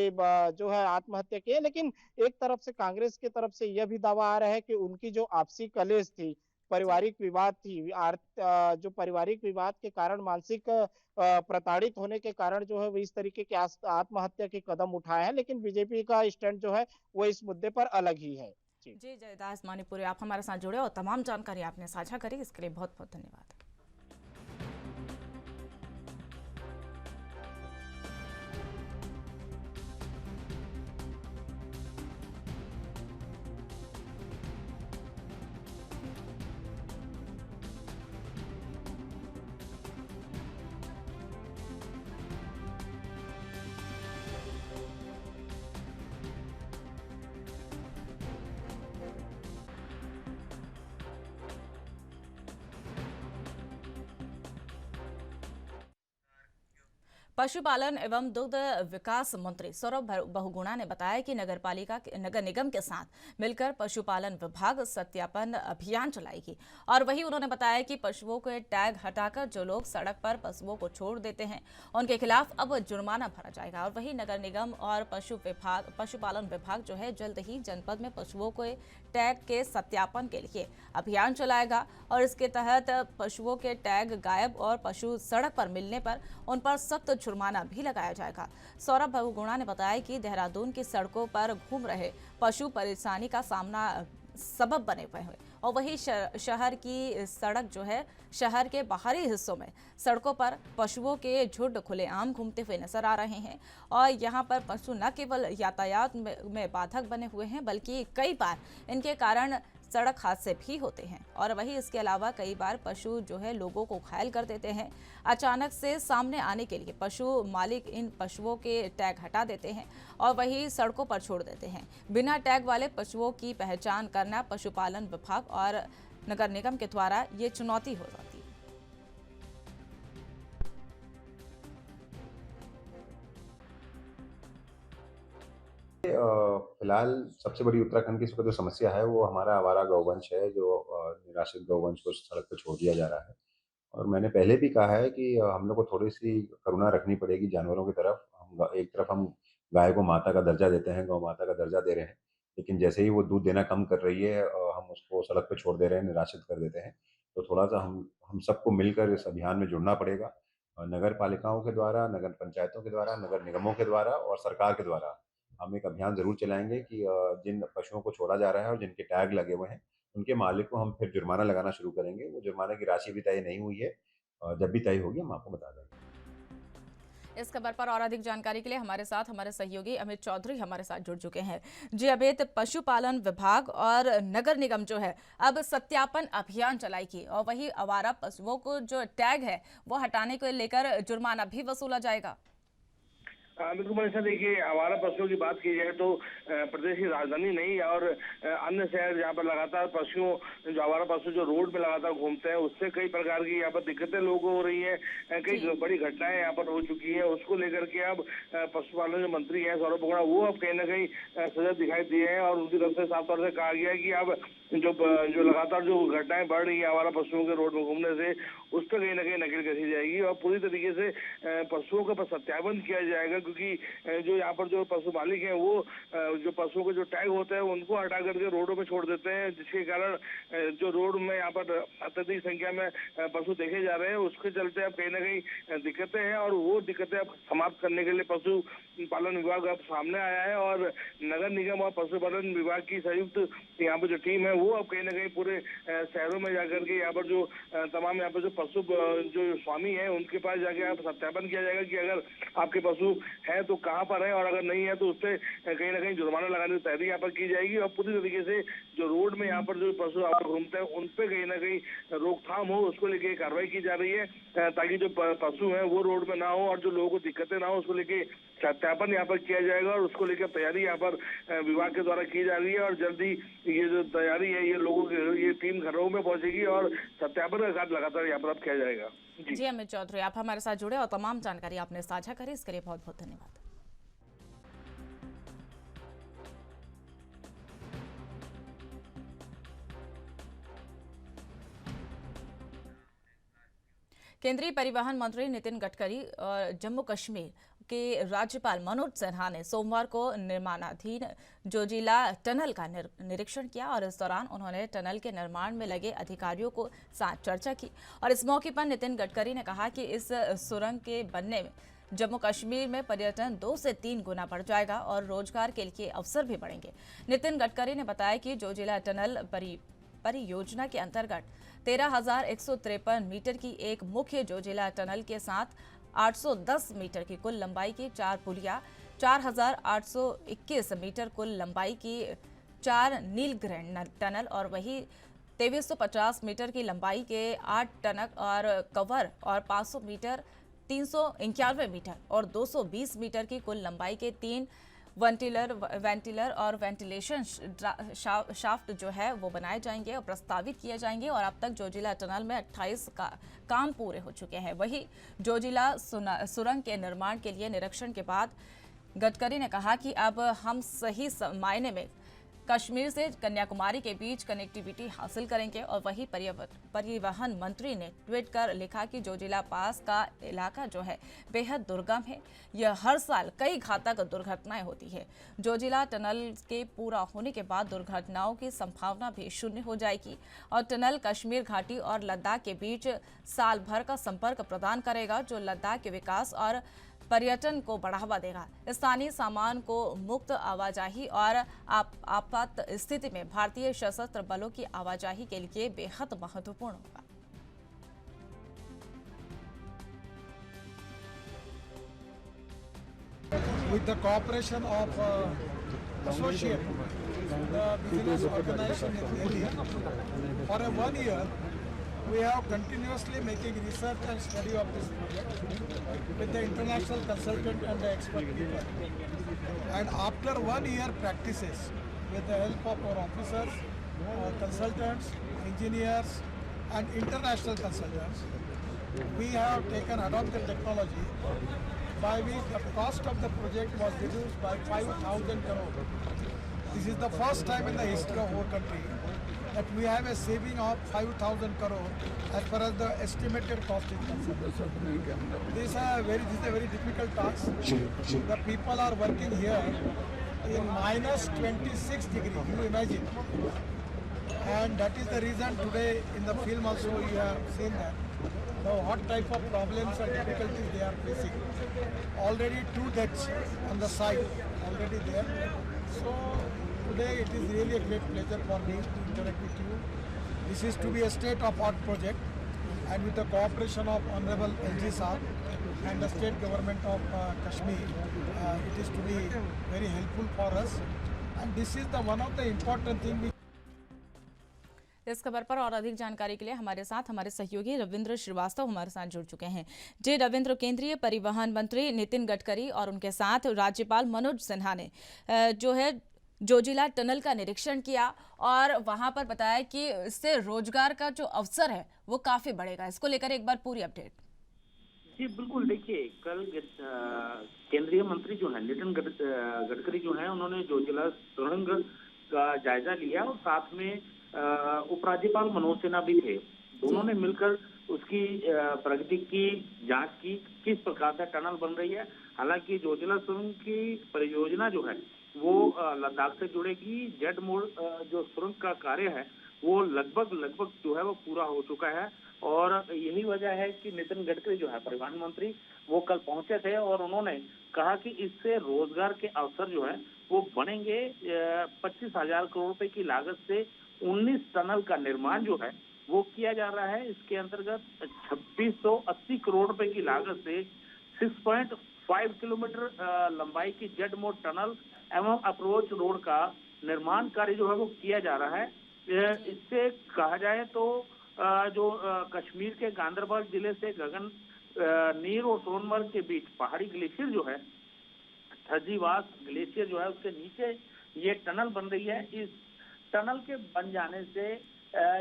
जो है आत्महत्या किए। लेकिन एक तरफ से कांग्रेस की तरफ से यह भी दावा आ रहा है कि उनकी जो आपसी कलेश थी, जी पारिवारिक विवाद थी, जो पारिवारिक विवाद के कारण मानसिक प्रताड़ित होने के कारण जो है वो इस तरीके के आत्महत्या के कदम उठाए हैं, लेकिन बीजेपी का स्टैंड जो है वो इस मुद्दे पर अलग ही है। जी जयदास मानीपुरी, आप हमारे साथ जुड़े और तमाम जानकारी आपने साझा करी, इसके लिए बहुत बहुत धन्यवाद। पशुपालन एवं दुग्ध विकास मंत्री सौरभ बहुगुणा ने बताया कि नगर निगम के साथ मिलकर पशुपालन विभाग सत्यापन अभियान चलाएगी। और वहीं उन्होंने बताया कि पशुओं के टैग हटाकर जो लोग सड़क पर पशुओं को छोड़ देते हैं उनके खिलाफ अब जुर्माना भरा जाएगा। और वहीं नगर निगम और पशुपालन विभाग जो है जल्द ही जनपद में पशुओं के टैग के सत्यापन के लिए अभियान चलाएगा और इसके तहत पशुओं के टैग गायब और पशु सड़क पर मिलने पर उन पर सख्त जुर्माना भी लगाया जाएगा। सौरभ बहुगुणा ने बताया कि देहरादून की सड़कों पर घूम रहे पशु परेशानी का सामना सबब बने हुए हैं और वही शहर की सड़क जो है शहर के बाहरी हिस्सों में सड़कों पर पशुओं के झुंड खुलेआम घूमते हुए नजर आ रहे हैं और यहाँ पर पशु न केवल यातायात में बाधक बने हुए हैं बल्कि कई बार इनके कारण सड़क हादसे भी होते हैं। और वहीं इसके अलावा कई बार पशु जो है लोगों को घायल कर देते हैं। अचानक से सामने आने के लिए पशु मालिक इन पशुओं के टैग हटा देते हैं और वहीं सड़कों पर छोड़ देते हैं। बिना टैग वाले पशुओं की पहचान करना पशुपालन विभाग और नगर निगम के द्वारा ये चुनौती हो जाती है। फिलहाल सबसे बड़ी उत्तराखंड की इस वक्त जो समस्या है वो हमारा आवारा गौवंश है, जो निराश्रित गौवंश को सड़क पर छोड़ दिया जा रहा है। और मैंने पहले भी कहा है कि हम लोग को थोड़ी-सी करुणा रखनी पड़ेगी जानवरों की तरफ। एक तरफ हम गाय को माता का दर्जा देते हैं, गौ माता का दर्जा दे रहे हैं, लेकिन जैसे ही वो दूध देना कम कर रही है हम उसको सड़क पे छोड़ दे रहे हैं, निराश्रित कर देते हैं। तो थोड़ा-सा हम सबको मिलकर इस अभियान में जुड़ना पड़ेगा। नगर पालिकाओं के द्वारा, नगर पंचायतों के द्वारा, नगर निगमों के द्वारा और सरकार के द्वारा हम एक अभियान ज़रूर चलाएँगे कि जिन पशुओं को छोड़ा जा रहा है और जिनके टैग लगे हुए हैं, उनके मालिक को हम फिर जुर्माना लगाना शुरू करेंगे। वो जुर्माने की राशि भी तय नहीं हुई है। जब भी तय होगी हम आपको बता देंगे। इस खबर पर और अधिक जानकारी के लिए हमारे साथ हमारे सहयोगी अमित चौधरी हमारे साथ जुड़ चुके हैं। जी अमित, पशुपालन विभाग और नगर निगम जो है अब सत्यापन अभियान चलाएगी और वही आवारा पशुओं को जो टैग है वो हटाने को लेकर जुर्माना भी वसूला जाएगा। बिल्कुल मनीषा, देखिए आवारा पशुओं की बात की जाए तो प्रदेश की राजधानी नहीं और अन्य शहर जहाँ पर लगातार पशुओं जो आवारा पशु जो रोड में लगातार घूमते हैं उससे कई प्रकार की यहाँ पर दिक्कतें लोगों को हो रही है। कई बड़ी घटनाएं यहाँ पर हो चुकी है। उसको लेकर के अब पशुपालन जो मंत्री है सौरभ बहुगुणा वो अब कहीं ना कहीं सजग दिखाई दिए हैं और उनकी तरफ से साफ तौर से कहा गया है कि अब जो लगातार जो घटनाएं बढ़ रही है आवारा पशुओं के रोड में घूमने से उस पर कहीं ना कहीं नकेल कसी जाएगी और पूरी तरीके से पशुओं का सत्यापन किया जाएगा, क्योंकि जो यहाँ पर जो पशु मालिक हैं वो जो पशुओं के जो टैग होते हैं उनको हटा करके रोडों में छोड़ देते हैं, जिसके कारण जो रोड में यहाँ पर अत्यधिक संख्या में पशु देखे जा रहे हैं। उसके चलते अब कहीं ना कहीं दिक्कतें हैं और वो दिक्कतें अब समाप्त करने के लिए पशु पालन विभाग अब सामने आया है और नगर निगम और पशुपालन विभाग की संयुक्त यहाँ पर जो टीम है वो अब कहीं ना कहीं पूरे शहरों में जाकर के यहाँ पर जो तमाम यहाँ पर जो पशु जो स्वामी है उनके पास जाके आप सत्यापन किया जाएगा कि अगर आपके पशु है तो कहाँ पर है और अगर नहीं है तो उस पर कहीं ना कहीं जुर्माना लगाने की तैयारी यहाँ पर की जाएगी और पूरी तरीके से जो रोड में यहाँ पर जो पशु आप घूमते हैं उन पर कहीं ना कहीं रोकथाम हो उसको लेके कार्रवाई की जा रही है ताकि जो पशु है वो रोड में ना हो और जो लोगों को दिक्कतें ना हो उसको लेके सत्यापन यहाँ पर किया जाएगा और उसको लेकर तैयारी यहाँ पर विभाग के द्वारा की जा रही है और जल्दी ये जो तैयारी है ये लोगों के ये टीम घरों में पहुंचेगी और सत्यापन का कार्य लगातार यहाँ पर किया जाएगा। जी अमित चौधरी, आप हमारे साथ जुड़े और तमाम जानकारी आपने साझा करी, इसके लिए बहुत बहुत धन्यवाद। केंद्रीय परिवहन मंत्री नितिन गडकरी और जम्मू कश्मीर के राज्यपाल मनोज सिन्हा ने सोमवार को निर्माणाधीन जोजिला टनल का निरीक्षण किया और इस दौरान उन्होंने टनल के निर्माण में लगे अधिकारियों को साथ चर्चा की। और इस मौके पर नितिन गडकरी ने कहा कि इस सुरंग के बनने में जम्मू कश्मीर में पर्यटन 2 से 3 गुना बढ़ जाएगा और रोजगार के लिए अवसर भी बढ़ेंगे। नितिन गडकरी ने बताया कि जोजिला टनल परियोजना के अंतर्गत 13,153 मीटर की एक मुख्य जोजिला टनल के साथ 810 मीटर की कुल लंबाई की 4 पुलिया, 4,821 मीटर कुल लंबाई की 4 नीलग्रहण टनल और वही 2350 मीटर की लंबाई के 8 टनक और कवर और 500 मीटर 391 मीटर और 220 मीटर की कुल लंबाई के 3 वेंटिलर और वेंटिलेशन शाफ्ट जो है वो बनाए जाएंगे और प्रस्तावित किए जाएंगे। और अब तक जोजिला टनल में 28 काम पूरे हो चुके हैं। वहीं जोजिला सुरंग के निर्माण के लिए निरीक्षण के बाद गडकरी ने कहा कि अब हम सही मायने में कश्मीर से कन्याकुमारी के बीच कनेक्टिविटी हासिल करेंगे। और वही परिवहन मंत्री ने ट्वीट कर लिखा कि जोजिला पास का इलाका जो है बेहद दुर्गम है। यह हर साल कई घातक दुर्घटनाएं होती है। जोजिला टनल के पूरा होने के बाद दुर्घटनाओं की संभावना भी शून्य हो जाएगी और टनल कश्मीर घाटी और लद्दाख के बीच साल भर का संपर्क प्रदान करेगा, जो लद्दाख के विकास और पर्यटन को बढ़ावा देगा। स्थानीय सामान को मुक्त आवाजाही और आपात स्थिति में भारतीय सशस्त्र बलों की आवाजाही के लिए बेहद महत्वपूर्ण होगा। With the cooperation of associate, the business organization in Delhi, for 1 year, we have continuously making research and study of this project with the international consultant and the expert people. And after 1 year practices, with the help of our officers, consultants, engineers, and international consultants, we have adopted technology by which the cost of the project was reduced by 5,000 crore. This is the first time in the history of our country that we have a saving of 5,000 crore as far as the estimated cost is concerned. This is a very difficult task. The people are working here in minus 26 degrees, you imagine. And that is the reason today in the film also you have seen that. Now what type of problems and difficulties they are facing. Already 2 deaths on the site, already there. So today it is really a great pleasure for me to interact with you. This is to be a state-of-art project, and with the cooperation of Honorable LG Saab and the state government of Kashmir, it is to be very helpful for us. And this is the one of the important thing. इस खबर पर और अधिक जानकारी के लिए हमारे साथ हमारे सहयोगी रविंद्र श्रीवास्तव हमारे साथ जुड़ चुके हैं। जी रविंद्र, केंद्रीय परिवहन मंत्री नितिन गडकरी और उनके साथ राज्यपाल मनोज सिन्हा ने जो है जोजिला टनल का निरीक्षण किया और वहां पर बताया कि इससे रोजगार का जो अवसर है वो काफी बढ़ेगा। इसको लेकर एक बार पूरी अपडेट। जी बिल्कुल, देखिए कल केंद्रीय मंत्री जो है नितिन गडकरी जो है उन्होंने जोजिला सुरंग का जायजा लिया और साथ में उपराज्यपाल मनोज सिन्हा भी थे। दोनों ने मिलकर उसकी प्रगति की जांच की, किस प्रकार से टनल बन रही है। हालांकि जोजिला सुरंग की परियोजना जो है वो लद्दाख से जुड़ेगी। जेड मोड़ जो सुरंग का कार्य है वो लगभग जो है वो पूरा हो चुका है और यही वजह है कि नितिन गडकरी जो है परिवहन मंत्री वो कल पहुंचे थे और उन्होंने कहा कि इससे रोजगार के अवसर जो है वो बनेंगे। 25,000 करोड़ रुपए की लागत से 19 टनल का निर्माण जो है वो किया जा रहा है। इसके अंतर्गत 2680 करोड़ रुपए की लागत से 6.5 किलोमीटर लंबाई की जेड मोड़ टनल एवं अप्रोच रोड का निर्माण कार्य जो है वो किया जा रहा है। इससे कहा जाए तो जो कश्मीर के गांदरबल जिले से गगन नीर और सोनमर्ग के बीच पहाड़ी ग्लेशियर जो है, थजीवास ग्लेशियर जो है उसके नीचे ये टनल बन रही है। इस टनल के बन जाने से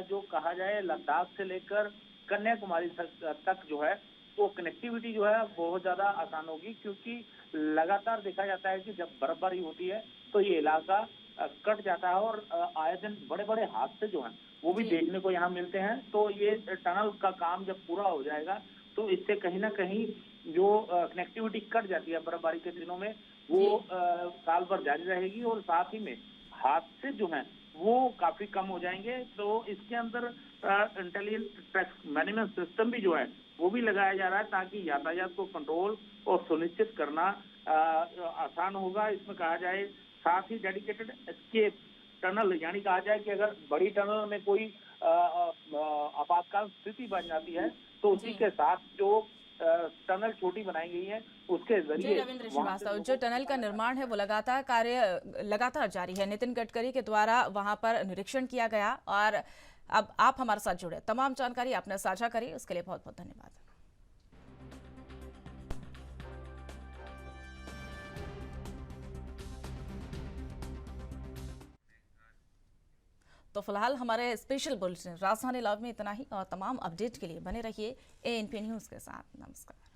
जो कहा जाए लद्दाख से लेकर कन्याकुमारी तक जो है वो कनेक्टिविटी जो है बहुत ज्यादा आसान होगी, क्योंकि लगातार देखा जाता है कि जब बर्फबारी होती है तो ये इलाका कट जाता है और आए दिन बड़े बड़े हादसे जो हैं वो भी देखने को यहाँ मिलते हैं। तो ये टनल का काम जब पूरा हो जाएगा तो इससे कहीं ना कहीं जो कनेक्टिविटी कट जाती है बर्फबारी के दिनों में वो साल भर जारी रहेगी और साथ ही में हादसे जो हैं वो काफी कम हो जाएंगे। तो इसके अंदर इंटेलिजेंट ट्रैफिक मैनेजमेंट सिस्टम भी जो है वो भी लगाया जा रहा है ताकि यातायात को कंट्रोल और सुनिश्चित करना आसान होगा। इसमें कहा जाए साथ ही डेडिकेटेड एस्केप टनल, यानी कहा जाए कि अगर बड़ी टनल में कोई आपातकाल स्थिति बन जाती है तो उसी के साथ जो टनल छोटी बनाई गई है उसके जरिए रविंद्र श्रीवास्तव, जो टनल का निर्माण है वो लगातार जारी है। नितिन गडकरी के द्वारा वहां पर निरीक्षण किया गया और अब आप हमारे साथ जुड़े, तमाम जानकारी आपने साझा करी, उसके लिए बहुत बहुत धन्यवाद। तो फिलहाल हमारे स्पेशल बुलेटिन राजधानी लाइव में इतना ही, और तमाम अपडेट के लिए बने रहिए ANP न्यूज़ के साथ। नमस्कार।